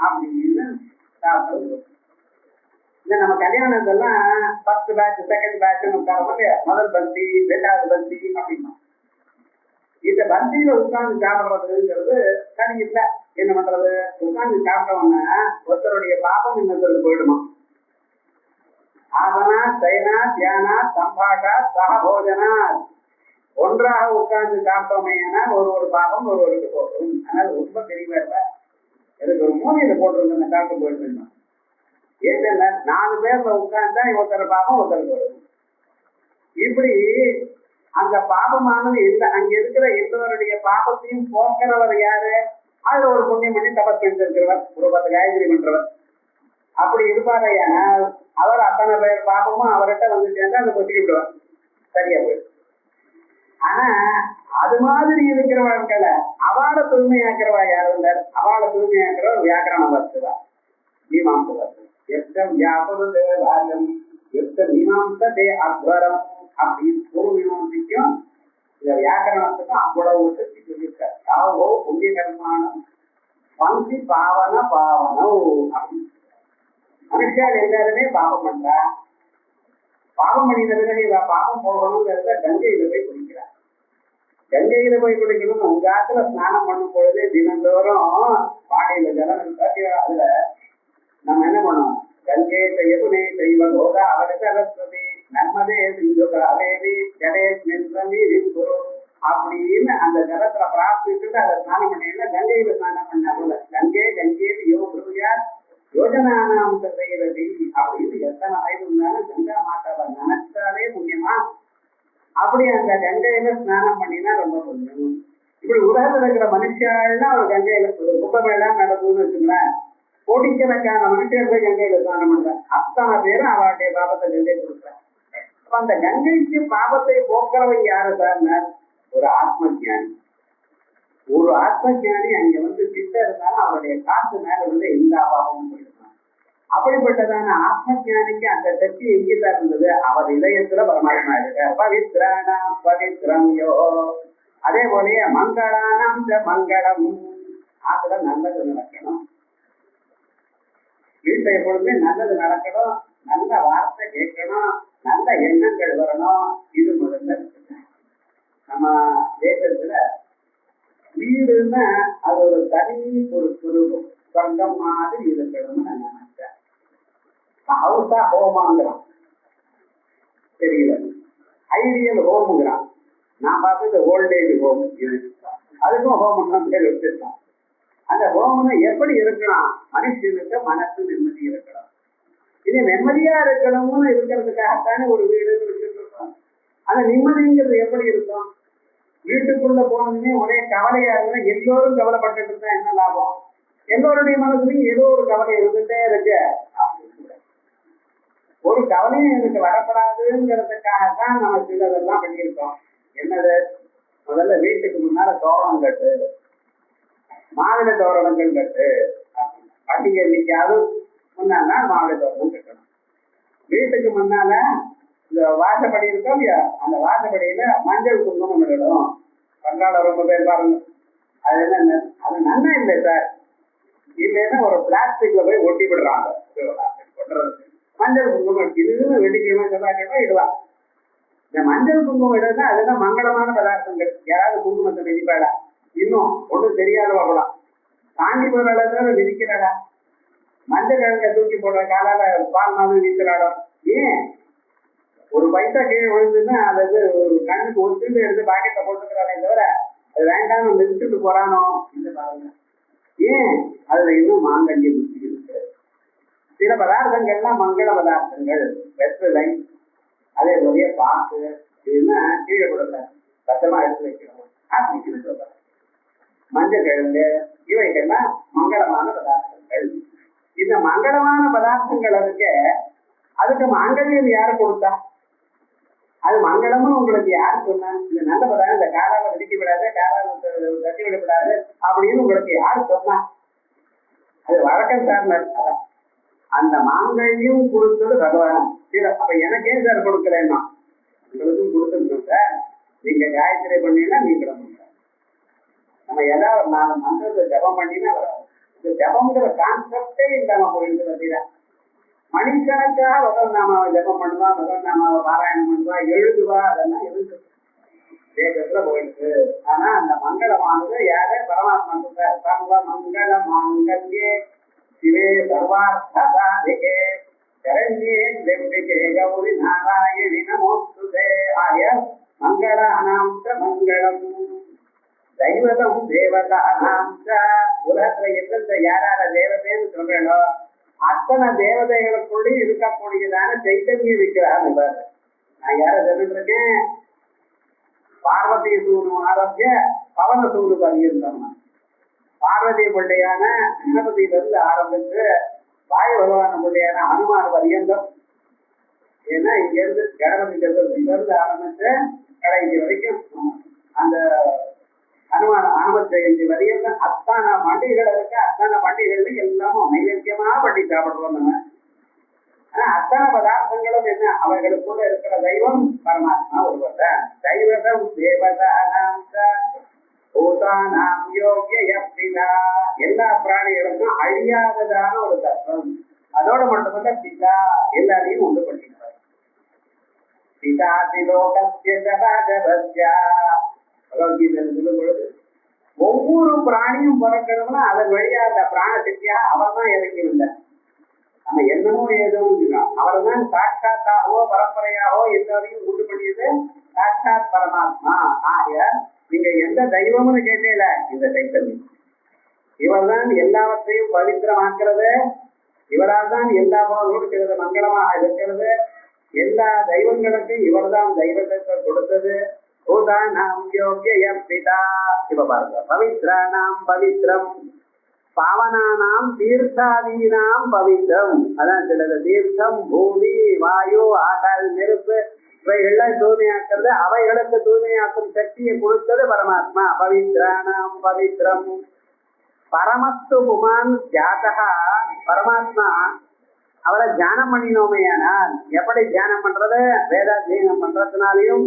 அப்படின்னு இந்த நம்ம கல்யாணத்தெல்லாம் ஃபர்ஸ்ட் பேட்ச் செகண்ட் பேட்ச்னு உட்காரோம் இல்லையா, முதல் பந்தி 2வது பந்தி அப்படின்னா இந்த பந்தியில உட்கார்ந்து சாப்பிடுறதுங்கிறது சரி இல்லை. என்ன பண்றது, உட்கார்ந்து சாப்பிட்டோம்னா ஒருத்தருடைய பாபம் இன்னொருத்தருக்கு போயிடுமா. ஆசனா சைனா தியானா சம்பாஷா சகபோஜனா ஒன்றாக உட்கார்ந்து சாப்பிட்டோமே ஒரு பாபம் ஒருவருக்கு போகும். அதனால ரொம்ப தெரியல இல்லை, எனக்கு ஒரு மூலையில போட்டிருந்தேன் சாப்பிட்டு போயிட்டு. ஏன்னா 4 பேர்ல உட்கார்ந்தா ஒருத்தர் பாபம் ஒருத்தருக்கு வரும். இப்படி அந்த பாபமானது அங்க இருக்கிற எல்லோருடைய பாபத்தையும் போக்குறவர் யாரு? அதுல ஒரு புண்ணியம் பண்ணி தபஸ் பண்ணிருக்கிறவர், ஒரு 10 காயத்ரி பண்றவர். அப்படி இருப்பாரையானால் அவர் அத்தனை பேர் பாபமும் அவர்கிட்ட வந்து சேர்ந்து அதை கொத்திக்கி விடுவார், சரியா போயிடும். ஆனா அது மாதிரி இருக்கிறவர்களை அவளை தூய்மையாக்குறவா யாரு இருந்தார்? அவளை தூய்மையாக்குறவர் வியாக்கரணம் வருத்துவா, மீமாம்ச வருத்து. எத்தம் வியாபருதே வாயம் எத்த மீமாம்சதே அத்வரம் அப்படின்னு ஒரு மீமாம்சைக்கும் இந்த வியாக்கரணத்துக்கும் அவ்வளவு சக்தி சொல்லியிருக்காரு. யாவோ புண்ணிய கர்மானம் பந்தி பாவன பாவனோ அப்படின்னு. மனுஷால் எல்லாருமே பாவம் பண்றா. பாவம் பண்ணினதுக்கு பாவம் போகணுங்கிறத கங்கையில போய் குடிக்கிறார். கங்கையில போய் குடிக்கணும். உங்க ஆத்துல ஸ்நானம் பண்ணும் பொழுது தினந்தோறும் பானையில ஜலம் இருக்காட்டி அதுல நம்ம என்ன பண்ணோம்? கங்கை செய்யப்புனே செய்வ கோதா அவரதி நம்மதே சிந்துகாரேவி ஜலே நின்று அப்படின்னு அந்த ஜலத்துல பிரார்த்திச்சுட்டு அதை ஸ்நானம் பண்ணீங்கன்னா கங்கையில ஸ்நானம் பண்ண போல கங்கை கங்கையில் யோகியார் யோஜனானாம் செய்யறது அப்படின்னு எத்தனை வயது இருந்தாலும் கங்கா மாதாவை நினைச்சாலே புண்ணியமா. அப்படி அந்த கங்கையில ஸ்நானம் பண்ணினா ரொம்ப புண்ணியம். இப்படி உலகத்துல இருக்கிற மனுஷாலாம் ஒரு கங்கையில குப்பமேலாம் நடக்குதுன்னு வச்சுங்களேன். கோடிக்கணக்கான மனுஷர் போய் கங்கையில ஸ்நானம் பண்றேன். அத்தனை பேரும் அவருடைய பாபத்தை கங்கை கொடுக்குறேன். அப்ப அந்த கங்கைக்கு பாபத்தை போக்குறவங்க யாரு சார்? ஒரு ஆத்ம ஜானி. ஒரு ஆத்ம ஜானி அங்க வந்து கிட்ட இருந்தாலும் அவருடைய காத்து மேல வந்து எந்த அபாவமும் போயிருக்கான். அப்படிப்பட்டதான ஆத்ம ஜானிக்கு அந்த சக்தி எங்கதான் இருந்தது? அவர் இதயத்துல பரமாத்மா இருக்க. பவித்ரானாம் பவித்ரம் யோ. அதே போலயே மங்களானாம் மங்களம். அதுல நல்லது நடக்கணும். வீட்டை எப்பொழுதுமே நல்லது நடக்கணும், நல்ல வார்த்தை கேட்கணும், நல்ல எண்ணங்கள் வரணும். இது முதல்ல இருக்குங்க. நம்ம தேசத்துல வீடுன்னா அது ஒரு தனி ஒரு சுரூபம், சொர்க்கம் மாதிரி இருக்கணும்னு நான் நினைச்சேன். ஹவுஸா ஹோமாங்கிறான் தெரியல, ஐடியல் ஹோமுங்கிறான். நான் பார்த்தது ஓல்டேஜ் ஹோம். அதுக்கும் ஹோமம் பேர் வச்சிருக்கான். அந்த ஹோமனை எப்படி இருக்கணும்? மனுஷனுக்கு மனசு நிம்மதி இருக்கணும். இது நிம்மதியா இருக்கணும்னு இருக்கிறதுக்காகத்தானே ஒரு வீடு வச்சிருக்கோம். அந்த நிம்மதிங்கிறது எப்படி இருக்கும்? வீட்டுக்குள்ள போனதுமே ஒரே கவலையா இருந்தா எல்லோரும் கவலைப்பட்டு இருந்தா என்ன லாபம்? எல்லோருடைய மனசுலையும் ஏதோ ஒரு கவலை இருந்துட்டே இருக்கு. ஒரு கவலையும் எனக்கு வரப்படாதுங்கிறதுக்காகத்தான் நம்ம சிலதெல்லாம் பண்ணியிருக்கோம். என்னது? முதல்ல வீட்டுக்கு முன்னால தோரணம் கட்டு, மாவிளை தோரணங்கள் கட்டு. பண்டிகை எண்ணிக்கையாவது முன்னால மாவிளை தோரணம் கட்டணும். வீட்டுக்கு முன்னால இந்த வாசப்படி இருக்கோம் இல்லையா, அந்த வாசப்படியில மஞ்சள் குங்குமம் இடணும். பங்காள ரொம்ப பேர் பாருங்க. அது என்ன, அது நன்னா இல்லை சார். இல்லைன்னா ஒரு பிளாஸ்டிக்ல போய் ஒட்டி விடுறாங்க. மஞ்சள் குங்குமம் இதுன்னு வெள்ளிக்கிழமை செவ்வாய்க்கிழமை இடுவாங்க. இந்த மஞ்சள் குங்குமம் இடுறது அதுதான் மங்களமான பதார்த்தங்கள். யாராவது குங்குமத்தை மிதிப்பாடா? இன்னும் ஒன்றும் தெரியாத வரலாம். தாண்டி போற அளவுக்கு மிதிக்கிறாடா. மஞ்சள் கிழங்க தூக்கி போடுற காலால பால் மாதிரி வீசுறாடோ. ஏன்? ஒரு பைசா கீழே விழுந்துன்னா அது கண்ணுக்கு ஒரு திரும்ப எடுத்து பாக்கெட்டை போட்டுக்கிறானே தவிர அது வேண்டாம்னு மிதிச்சுட்டு போறானோ இல்லை பாருங்க. ஏன்? அதுல இன்னும் மாங்கல்ய புத்தி இருக்கு. சில பதார்த்தங்கள்லாம் மங்கள பதார்த்தங்கள், வெற்றிலை, அதே போலயே பாக்கு, இதுன்னா கீழே கொடுக்க பத்திரமா எடுத்து வைக்கணும் அப்படின்னு சொல்றாங்க. மஞ்சள் கிழங்கு இவைகள்லாம் மங்களமான பதார்த்தங்கள். இந்த மங்களமான பதார்த்தங்கள் இருக்கு. அதுக்கு மாங்கல்யம் யாரு கொடுத்தா? அது மங்களம்னு உங்களுக்கு யாரு சொன்னா? இந்த நல்ல பதார்த்தம் இந்த காலால விதிக்க விடாது, காலால தட்டி விடப்படாது அப்படின்னு உங்களுக்கு யாரு சொன்னா? அது வழக்கம் சார். அந்த மாங்கல்யம் கொடுத்தது பகவான். அப்ப எனக்கே சார் கொடுக்கலன்னா உங்களுக்கும் கொடுத்துருக்கோம் சார். நீங்க காயத்ரி பண்ணீங்கன்னா நீங்க நம்ம ஏதாவது ஒரு 4 மந்திரத்தை ஜபம் பண்ணினா வரும். இந்த ஜபம்ங்கிற கான்செப்டே இல்லாம போயிட்டு பார்த்தீங்கன்னா மணிக்கணக்காக பகவத்நாமாவை ஜபம் பண்ணுவா, பகவத்நாமாவை பாராயணம் பண்ணுவா, எழுதுவா, அதெல்லாம் இருக்கு தேசத்துல போயிருக்கு. ஆனா அந்த மங்களமானது யாரு? பரமாத்மா. சர்வ மங்கள மாங்கல்யே சிவே சர்வார்த்தசாதிகே சரண்யே தேவிகே கௌரி நாராயணி நமோஸ்துதே. ஆய மங்களானாம் மங்களம் தெய்வதம் தேவதானாம். உலகத்துல எந்தெந்த யாரார தேவதைன்னு சொல்றேனோ அத்தனை தேவதைகளுக்குள்ளேயும் இருக்கக்கூடியதான சைத்தன்யம் இருக்கிறார். நான் யார சொல்லிட்டு இருக்கேன்? பார்வதி சூடு ஆரோக்கிய பவன சூடு பகிர்ந்தோம்னா பார்வதி பிள்ளையான கணபதியிலிருந்து ஆரம்பித்து வாயு பகவான பிள்ளையான அனுமான் பரியந்தம். ஏன்னா இங்க இருந்து கணபதி இருந்து ஆரம்பிச்சு கடைசி வரைக்கும் அந்த அனும ஜெயந்தி வரையும் அத்தனை பண்டிகைகள் இருக்கு. அத்தனை பண்டிகைகளுக்கு எல்லாமும் நைவேத்தியமா பண்ணி சாப்பிடுவோம். நம்ம ஆனா அத்தனை பதார்த்தங்களும் என்ன, அவர்களுக்குள்ள இருக்கிற தெய்வம் பரமாத்மா ஒருவர் தான். தெய்வதம் தேவதானாம் பூதானாம் யோகிய பிதா. எல்லா பிராணிகளுக்கும் அழியாததான ஒரு தத்துவம். அதோட மட்டுமல்ல பிதா, எல்லாரையும் உண்டு பண்ணிக்கிறார். பிதாதி லோகஸ்ய ஜகதஸ்ய. பகவத்கீதை சொல்லும் பொழுது ஒவ்வொரு பிராணியும் பிறக்கணும்னா அதன் வழியா அந்த பிராண சக்தியா அவர் தான் இறங்கியிருந்தார். நம்ம என்னமோ ஏதோ அவர் தான் சாட்சாத்தாகவோ பரம்பரையாகவோ எல்லாரையும் உண்டு பண்ணியது சாட்சாத் பரமாத்மா. ஆகிய நீங்க எந்த தெய்வம்னு கேட்டேல, இந்த சைத்தன்யம் இவர் தான் எல்லாவற்றையும் பவித்திரமாக்குறது. இவரால் தான் எல்லா பொருளும் மங்களமாக இருக்கிறது. எல்லா தெய்வங்களுக்கும் இவர் தான் தெய்வத்தை கொடுத்தது. பூதானாம் யோகிய பிதா. இப்ப பாருங்க, பவித்ராணாம் பவித்ரம், பாவனானாம் தீர்த்தாதீனாம் பவித்ரம். அதான் சிலது தீர்த்தம், பூமி, வாயு, ஆகால், நெருப்பு இவைகள்லாம் தூய்மையாக்குறது. அவைகளுக்கு தூய்மையாக்கும் சக்தியை கொடுத்தது பரமாத்மா. பவித்ராணாம் பவித்ரம். பரமஸ்து புமான் ஜாதகா. பரமாத்மா அவரை தியானம் பண்ணினோமையானால், எப்படி தியானம் பண்றது? வேதாத்தியனம் பண்றதுனாலையும்,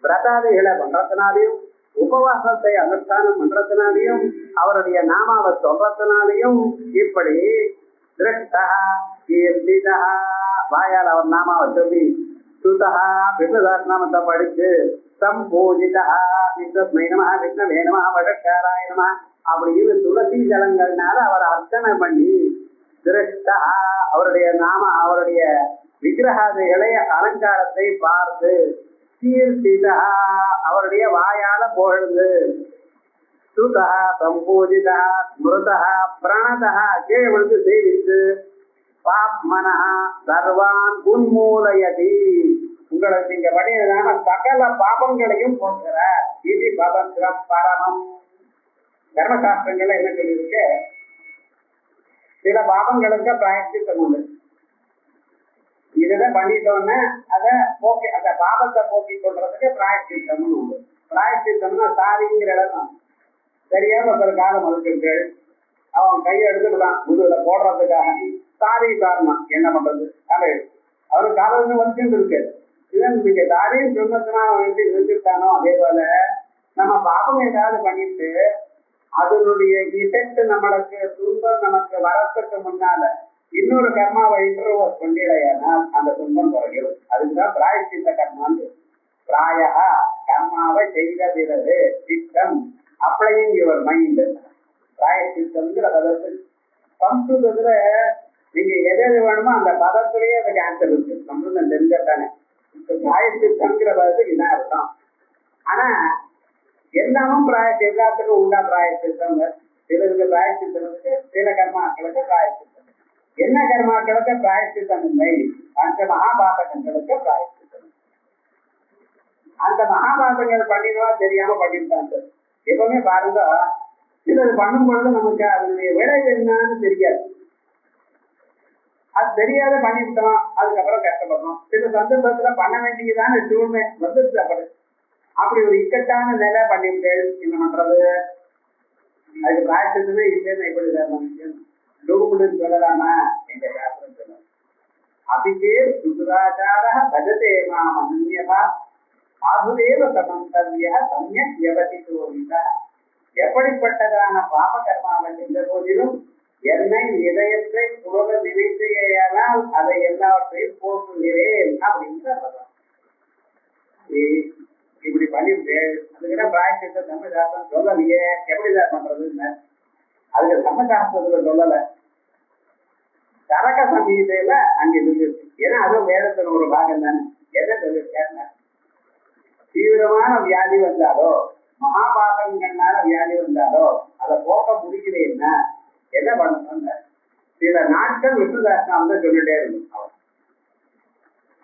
விரதாதிகளை பண்றதுனாலையும், உபவாசத்தை அனுஷ்டானம் பண்றதுனாலையும், அவருடைய நாமாவை சொல்றதுனாலையும், இப்படி திருஷ்டா கீர்த்திதா, வாயால் அவர் நாமாவை சொல்லி, சுதா விஷ்ணுதாஸ் நாமத்தை படிச்சு, சம்பூஜிதா விஷ்ணுஸ்மை நம விஷ்ணவே நம வடக்காராய நம அப்படின்னு துளசி ஜலங்கள்னால அவர் அர்ச்சனை பண்ணி, திருஷ்டா அவருடைய நாம அவருடைய விக்கிரகாதிகளை அலங்காரத்தை பார்த்து, கீர்த்திதா அவருடைய வாயால புகழ்ந்து, சுதா சம்பூஜிதா ஸ்மிருதா பிரணதா கேவலுக்கு சேவித்து, பாப்மனா சர்வான் உன்மூலயதி உங்களுக்கு இங்க பண்ணியதான சகல பாபங்களையும் போக்குறார். இது பவத்ரம் பரமம். தர்மசாஸ்திரங்கள்ல என்ன சொல்லியிருக்கு? சில பாபங்களுக்கு பிராயச்சித்தம் உண்டு. இதுதான் பண்ணிட்டோன்னு அதை போக்கி, அந்த பாபத்தை போக்கி கொள்றதுக்கு பிராயச்சித்தம்னு உண்டு. பிராயச்சித்தம்னா சாரிங்கிற இடம். தெரியாம ஒருத்தர் காலம் மறுக்கள் அவன் கையை எடுத்துக்கிட்டான் முதுகுல போடுறதுக்காக, சாரி சாரணம் என்ன பண்றது? அவருக்கு காலம் வந்து இருக்கு. இதன் நீங்க சாரியும் சொன்னதுனா அவன் எப்படி நிறுத்திட்டானோ, அதே போல நம்ம பாபம் ஏதாவது பண்ணிட்டு அதனுடைய இஃபெக்ட் நம்மளுக்கு துன்பம் நமக்கு வரத்துக்கு முன்னால இன்னொரு கர்மாவை இன்டர்வோஸ் பண்ணிடையானால் அந்த துன்பம் குறையும். அதுக்குதான் பிராயச்சித்த கர்மான்னு. பிராயா கர்மாவை செய்த பிறகு சித்தம் அப்ளையிங் யுவர் மைண்ட். பிராயச்சித்தம்ங்கிற பதத்தில் சம்ஸ்கிருதத்துல நீங்க எது வேணுமோ அந்த பதத்திலேயே அதுக்கு ஆன்சர் இருக்கு. சம்ஸ்கிருதம் தெரிஞ்சதானே. பிராயச்சித்தம்ங்கிற பதத்துக்கு இதான் இருக்கும். ஆனா எல்லாமும் எல்லாத்துக்கும் உண்டா பிராயச்சித்தம். சிலருக்கு பிராயச்சித்தம் இருக்கு, சில கர்மாக்களுக்கு பிராயச்சித்தம். என்ன கர்மாக்களுக்கு பிராயச்சித்தம் இல்லை? அந்த மகாபாதகங்களுக்கு பிராயச்சித்தம். அந்த மகாபாதங்கள் பண்ணிடுவா தெரியாம பண்ணிருக்காங்க. எப்பவுமே பாருங்க, சிலர் பண்ணும் பொழுது நமக்கு அதனுடைய விளைவு என்னன்னு தெரியாது. அது தெரியாத பண்ணிவிட்டோம், அதுக்கப்புறம் கஷ்டப்படுறோம். சில சந்தர்ப்பத்துல பண்ண வேண்டியதான சூழ்நிலை வந்துருச்சு. அப்படி ஒரு இக்கட்டான நிலை பண்ணிவிட்டு என்ன பண்றது? அதுக்கு பிராயச்சித்தமே இல்லைன்னு எப்படி டூகுன்னு சொல்லலாமா? எங்க சாஸ்திரம் சொல்லலாம். அபிஜே சுதுராச்சார பஜதே மாமன்யதா ஆகுதேவ சமந்தவிய சமயக் வியவதிதோவிதா. எப்படிப்பட்டதான பாப கர்மாவை சென்ற போதிலும் என்னை இதயத்தை புகழ நினைத்தேயானால் அதை எல்லாவற்றையும் போக்குகிறேன் அப்படின்னு சொல்லலாம். இப்படி பண்ணிவிட்டு அதுக்கிட்ட பிராயச்சித்த தர்மசாஸ்திரம் சொல்லலையே, எப்படிதான் பண்றதுன்னு அதுக்கு தர்மசாஸ்திரத்துல சொல்லல. கரக சமீதையில அங்க சொல்லிருக்கு. ஏன்னா அதுவும் வேதத்தின் ஒரு பாகம் தானே. எதை சொல்லிருக்காருன்னா, தீவிரமான வியாதி வந்தாலோ மகாபாகங்கள்னால வியாதி வந்தாலோ அதை போக்க முடிக்கிறேன்னா என்ன பண்ண? சில நாட்கள் விஷ்ணுதாசனம் வந்து சொல்லிட்டே இருக்கும்.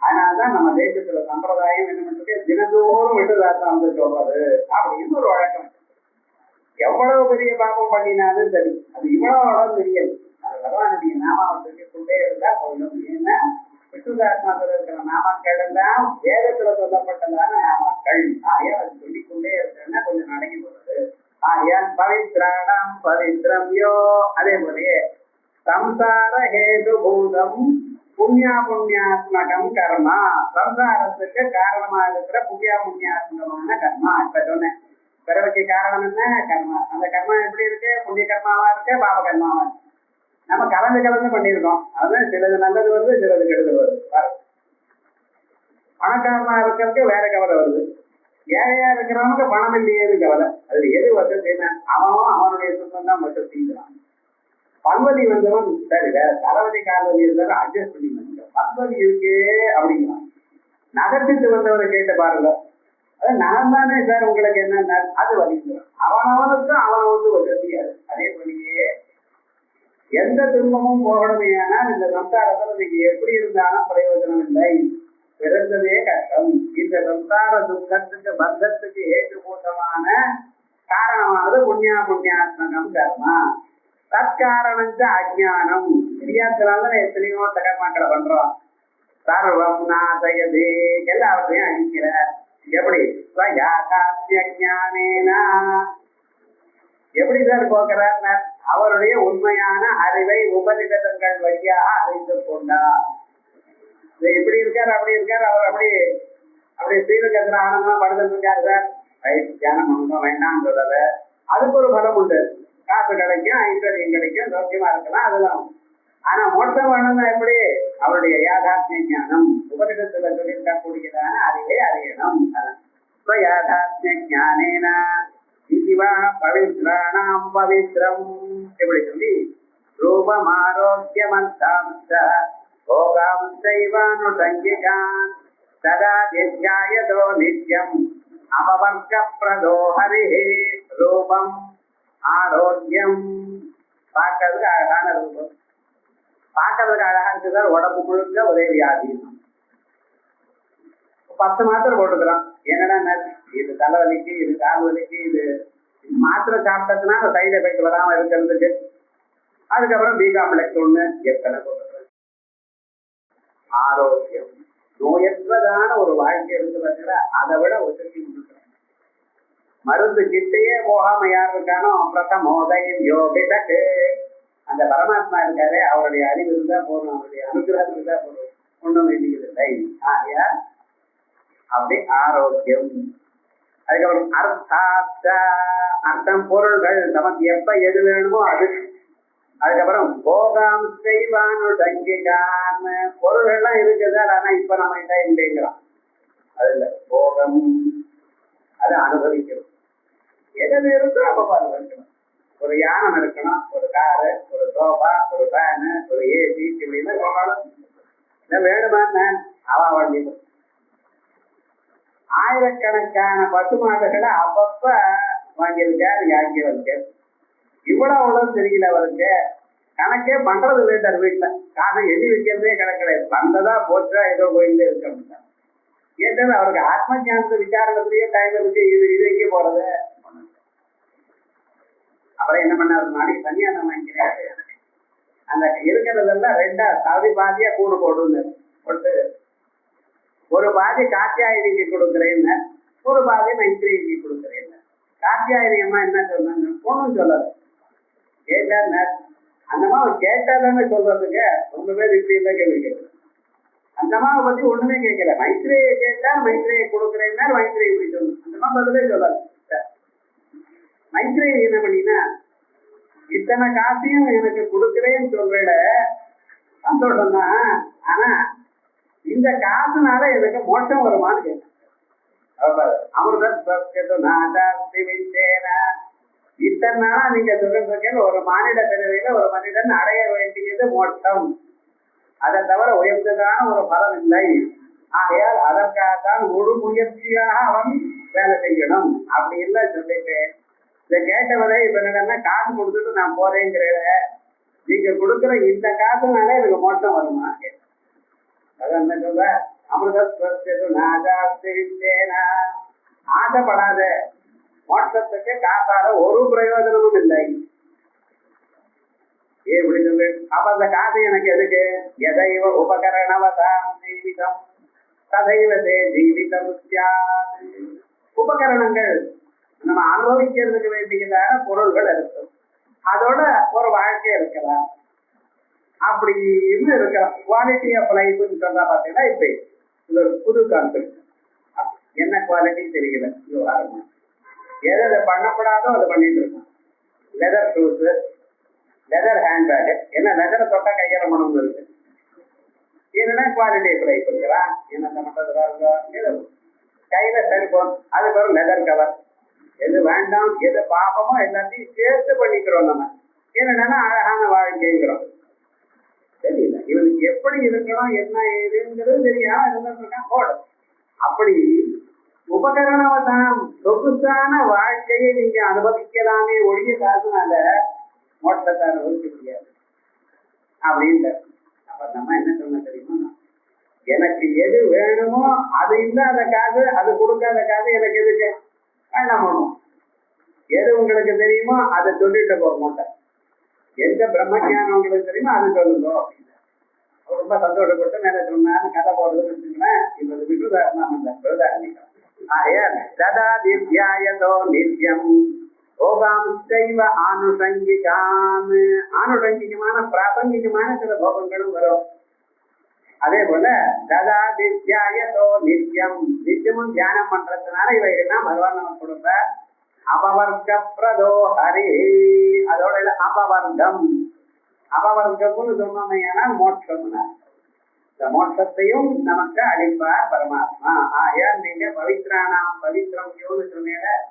அதனால்தான் நம்ம தேசத்துல சம்பிரதாயம் என்ன பண்றது, தினந்தோறும் விஷ்ணுதாசனம் வந்து சொல்றது அப்படின்னு ஒரு வழக்கம். எவ்வளவு பெரிய பாபம் பண்ணினாலும் சரி, அது இவ்வளவு தெரியாது. அது பகவானுடைய நாமாவை சொல்லிக் கொண்டே இருந்தா போதும். ஏன்னா விஷ்ணுதாசனத்துல இருக்கிற நாமாக்கள் எல்லாம் வேதத்துல சொல்லப்பட்டதான நாமாக்கள். ஆகையால் அது சொல்லிக்கொண்டே இருக்கிறதுனா கொஞ்சம் நடங்கி போறது. ஆகையால் பவித்ராணம் பவித்ரம்யோ. அதே போலயே சம்சார ஹேது பூதம் புண்ணியாத்மகம் கர்மா, சம்சாரத்துக்கு காரணமா இருக்கிற புண்ணியாத்மகமான கர்மா. இப்ப சொன்னேன், பிறவைக்கு காரணம் என்ன? கர்மா. அந்த கர்மா எப்படி இருக்கு? புண்ணிய கர்மாவா இருக்கு, பாப கர்மாவா இருக்கு. நம்ம கலந்து பண்ணியிருக்கோம். அதுதான் சிலது நல்லது வருது, சிலது கெடுதல் வருது. பணக்காரமா இருக்கிறதுக்கு வேற கவலை வருது, ஏழையா இருக்கிறவனுக்கு பணம் இல்லையேது கவலை. அதுல எது வசதினா அவனும் அவனுடைய சுத்தம் தான் மட்டும் செய்கிறான். பன்வதி வந்தவன் சரி வேற தலைவலி கால்வலி இருந்தாலும் அட்ஜஸ்ட் பண்ணி வந்துட்டான். பன்வதி இருக்கே அப்படிங்கிறான். நகர்த்திட்டு வந்தவரை கேட்டு பாருங்க, அது நான் தானே சார் உங்களுக்கு என்ன அது வலிக்கிறான். அவனவனுக்கும் அவனவனுக்கு வசதியாது. அதே போலயே எந்த துன்பமும் போகணுமே, ஆனால் இந்த சம்சாரத்தில் நீங்க எப்படி இருந்தாலும் பிரயோஜனம் இல்லை. பிறந்ததே கஷ்டம். இந்த சம்சார துக்கத்துக்கு பந்தத்துக்கு ஏற்றுக்கூட்டமான காரணமானது புண்ணியாத்மகம் கர்மா. தற்காரணம் அஜானம். தெரியாதனால எத்தனையோ கர்மாக்களை பண்றோம். சர்வம் நாசயதே, எல்லாவற்றையும் அழிக்கிறார். எப்படி? எப்படி சார் போக்குறார்? அவருடைய உண்மையான அறிவை உபநிடதங்கள் வழியாக அறிந்து கொண்டார். இப்படி இருக்காரு அப்படி இருக்காரு, அவர் அப்படி ஸ்ரீரங்கத்துல ஆனந்தமா படுத்துட்டு இருக்காரு சார். தியானம் பண்ணணும் வேண்டாம் சொல்லல. அதுக்கு ஒரு பலம் உண்டு. காசு கிடைக்கும், ஐஸ்வர்யம் கிடைக்கும், சௌக்கியமா இருக்கலாம், அதெல்லாம். ஆனா மோட்சம் வேணும்னா எப்படி? அவருடைய யாதாத்மிய ஞானம், உபநிடத்துல சொல்லியிருக்கக்கூடியதான அறிவை அறியணும். யாதாத்மிய ஞானேன இதுவா பவித்ராணாம் பவித்ரம். எப்படி சொல்லி ரூபம் ஆரோக்கியமந்தாம்ச போகாம் சைவானுசங்கிகான் சதா தியாயதோ நித்யம் அபவர்க்க பிரதோ ஹரிஹே. ரூபம் ஆரோக்கியம், பார்க்கறதுக்கு அழகான ரூபம், பார்க்கறதுக்கு அழகா இருக்குதான். உடம்பு முழுக்க ஒரே வியாதி. 10 மாத்திரை போட்டுக்கிறான். என்னடா இது தலைவலிக்கு, இது கால் வலிக்கு, இது மாத்திரை சாப்பிட்டதுன்னா சைடு எஃபெக்ட் வராம இருக்கிறதுக்கு. அதுக்கப்புறம் பி-காம்ப்ளெக்ஸ் 1 எத்தனை போட்டுக்கிறேன். ஆரோக்கியம், நோயற்றதான ஒரு வாழ்க்கை இருக்கிற அதை விட உதவி கொடுக்குறேன். மருந்து கிட்டையே போகாம யார் இருக்கானோ பிரதமோதயம் யோகிதக்கு. அந்த பரமாத்மா இருக்காரு, அவருடைய அறிவு இருந்தா போதும், அவருடைய அனுகிரகம் இருந்தா போதும், ஒண்ணும் வேண்டியதில்லை. ஆயா அப்படி ஆரோக்கியம். அதுக்கப்புறம் அர்த்தார்த்த, அர்த்தம் பொருள்கள் நமக்கு எப்ப எது வேணுமோ அது. அதுக்கப்புறம் போகாம் செய்வானு தங்கிகான், பொருள்கள்லாம் இருக்குதா, ஆனா இப்ப நம்ம கிட்ட இல்லைங்கிறான். அதுல போகம், அதை அனுபவிக்கணும். எது இருக்கோ அப்ப பாருங்க. ஒரு யானம் இருக்கணும், ஒரு காரு, ஒரு சோஃபா, ஒரு ஃபேனு, ஒரு ஏசி, இப்படின்னா போகணும். வேணுமா அவா வண்டியும். ஆயிரக்கணக்கான பசுமாடுகளை அப்பப்ப வாங்கியிருக்காரு யாக்கியவருக்கு. இவ்வளவு தெரியல அவருக்கு. கணக்கே பண்றது இல்லைட்டார் வீட்டுல. காரணம் எண்ணி வைக்கிறதே கணக்கு. வந்ததா போச்சா ஏதோ போயிட்டே இருக்க. ஏற்றது அவருக்கு ஆத்ம ஞானத்தை விசாரணத்திலேயே டைம் இருக்கு. இது எங்கே போறது? அப்புறம் என்ன பண்ணாரு? நாளைக்கு சன்னியாசம் வாங்கிக்கிறாரு. அந்த இருக்கிறதெல்லாம் 2 சவுதி பாதியா கூடு போடுன்னு போட்டு, ஒரு பாதி காத்தியாயினிக்கு கொடுக்குறேன்னு, ஒரு பாதி மைத்திரிக்கு கொடுக்குறேன்னு. காத்தியாயினி அம்மா என்ன சொன்னாங்க? ஒன்றும் சொல்லலை. கேட்டா அந்த அம்மாவை கேட்டாதானே சொல்றதுக்கு. ரொம்ப பேர் இப்படி இருந்தா கேள்வி கேட்கல. அந்த அம்மாவை பத்தி ஒண்ணுமே கேட்கல. மைத்திரியை கேட்டா மைத்திரியை கொடுக்குறேன்னா மைத்திரியை இப்படி சொல்லணும். அந்த அம்மா பதிலே சொல்லல. மைத்திரியை என்ன பண்ணினா, இத்தனை காசையும் எனக்கு கொடுக்குறேன்னு சொல்ற சந்தோஷம் தான், ஆனா இந்த காசுனால எனக்கு மோட்சம் வருமானு கேட்டேன். இத்தனை நாளா நீங்க சொல்லிருக்கீங்க, ஒரு மானிட பிறவியில ஒரு மனிதன் அடைய வேண்டியது மோட்சம், அதை தவிர உயர்ந்ததான ஒரு பலன் இல்லை. ஆகையால் அதற்காகத்தான் முழு முயற்சியாக அவன் வேலை செய்யணும் அப்படி இல்லை சொல்லிட்டு, இதை கேட்டவரை இப்ப என்னன்னா காசு கொடுத்துட்டு நான் போறேங்கிற, நீங்க கொடுக்குற இந்த காசுனால எனக்கு மோட்சம் வருமா கேட்டேன். அதான் என்ன சொல்ற? ஆசைப்படாத, மோட்சத்துக்கு காசால ஒரு பிரயோஜனமும் இல்லை. எப்படி சொல்லு? அப்ப அந்த காசு எனக்கு எதுக்கு? எதைவ உபகரணவதாம் ஜீவிதம் ததைவதே ஜீவிதம். உபகரணங்கள் நம்ம அனுபவிக்கிறதுக்கு வேண்டியதான பொருள்கள் இருக்கும், அதோட ஒரு வாழ்க்கை இருக்கலாம். அப்படின்னு இருக்கலாம். குவாலிட்டி ஆஃப் லைஃப்னு சொன்னா பாத்தீங்கன்னா இப்ப இது ஒரு புது கான்செப்ட். என்ன குவாலிட்டி தெரியல. எதை பண்ணக்கூடாதோ அதை பண்ணிட்டு இருக்கோம். லெதர் ஷூஸ், லெதர் ஹேண்ட்பேக், என்ன லெதரை தொட்டா கையால மனம் இருக்கு. என்னன்னா குவாலிட்டி ஆஃப் லைஃப் இருக்கிறான். என்ன பண்றது? கையில செல்போன், அதுக்கு ஒரு லெதர் கவர். எது வேண்டாம் எது பாப்பமோ எல்லாத்தையும் சேர்த்து பண்ணிக்கிறோம். நம்ம என்னன்னா அழகான வாழ்க்கைங்கிறோம். தெரியல இவனுக்கு எப்படி இருக்கணும் என்ன ஏதுங்கிறது தெரியாம இருந்திருக்கான் போடு. அப்படி உபகரணவதானம் சொகுசான வாழ்க்கையை நீங்க அனுபவிக்கலாமே ஒழிய காசுனால மோட்சத்தை அனுபவிக்க முடியாது அப்படின்னு. அப்ப நம்ம என்ன சொன்ன தெரியுமா? எனக்கு எது வேணுமோ அது இல்லாத காசு, அது கொடுக்காத காசு எனக்கு எதுக்கு வேண்டாம் பண்ணும். எது உங்களுக்கு தெரியுமோ அதை சொல்லிட்டு போக மாட்டேன். எந்த பிரம்மஞானம் உங்களுக்கு தெரியுமோ அது சொல்லுங்க அப்படின்னு ரொம்ப சந்தோஷப்பட்டு மேல சொன்னான்னு கதை போடுறதுன்னு வச்சுங்களேன். இது விருதாரணிக்கம். சதா திவ்யாயதோ நித்யம் போகாம்சைவ ஆனுஷங்கிகான். ஆனுஷங்கிகமான பிராபங்கிகமான சில போகங்களும் வரும். அதே போல சதா திவ்யாயதோ நித்யம், நித்தியமும் தியானம் பண்றதுனால இவைகள்லாம் பகவான் நமக்கு கொடுப்ப. அபவர்க்க பிரதோ ஹரி, அதோட அபவர்க்கம். அபவர்க்கம்னு சொன்னோம்னா மோட்சம்னா இந்த மோட்சத்தையும் நமக்கு அளிப்பார் பரமாத்மா. ஆயார் நீங்க பவித்ரானாம் பவித்ரம் யோன்னு சொன்னேன்.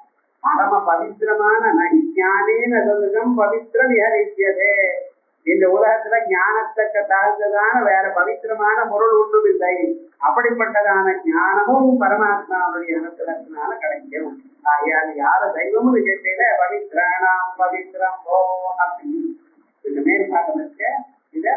பரம பவித்திரமான ஞானேன சொல்லுகம் பவித்திரம் விஹரித்ததே. இந்த உலகத்துல ஞானத்துக்கு தாழ்ந்ததான வேற பவித்திரமான பொருள் ஒன்றும் இல்லை. அப்படிப்பட்டதான ஞானமும் பரமாத்மாவுடைய அனுகிரகத்தினால கிடைக்கும். ஆயால் யார தெய்வம்னு கேட்டேல பவித்ரானாம் பவித்ரம் ஓ அப்படின்னு இந்த மேற்பாகம் இருக்கு. இத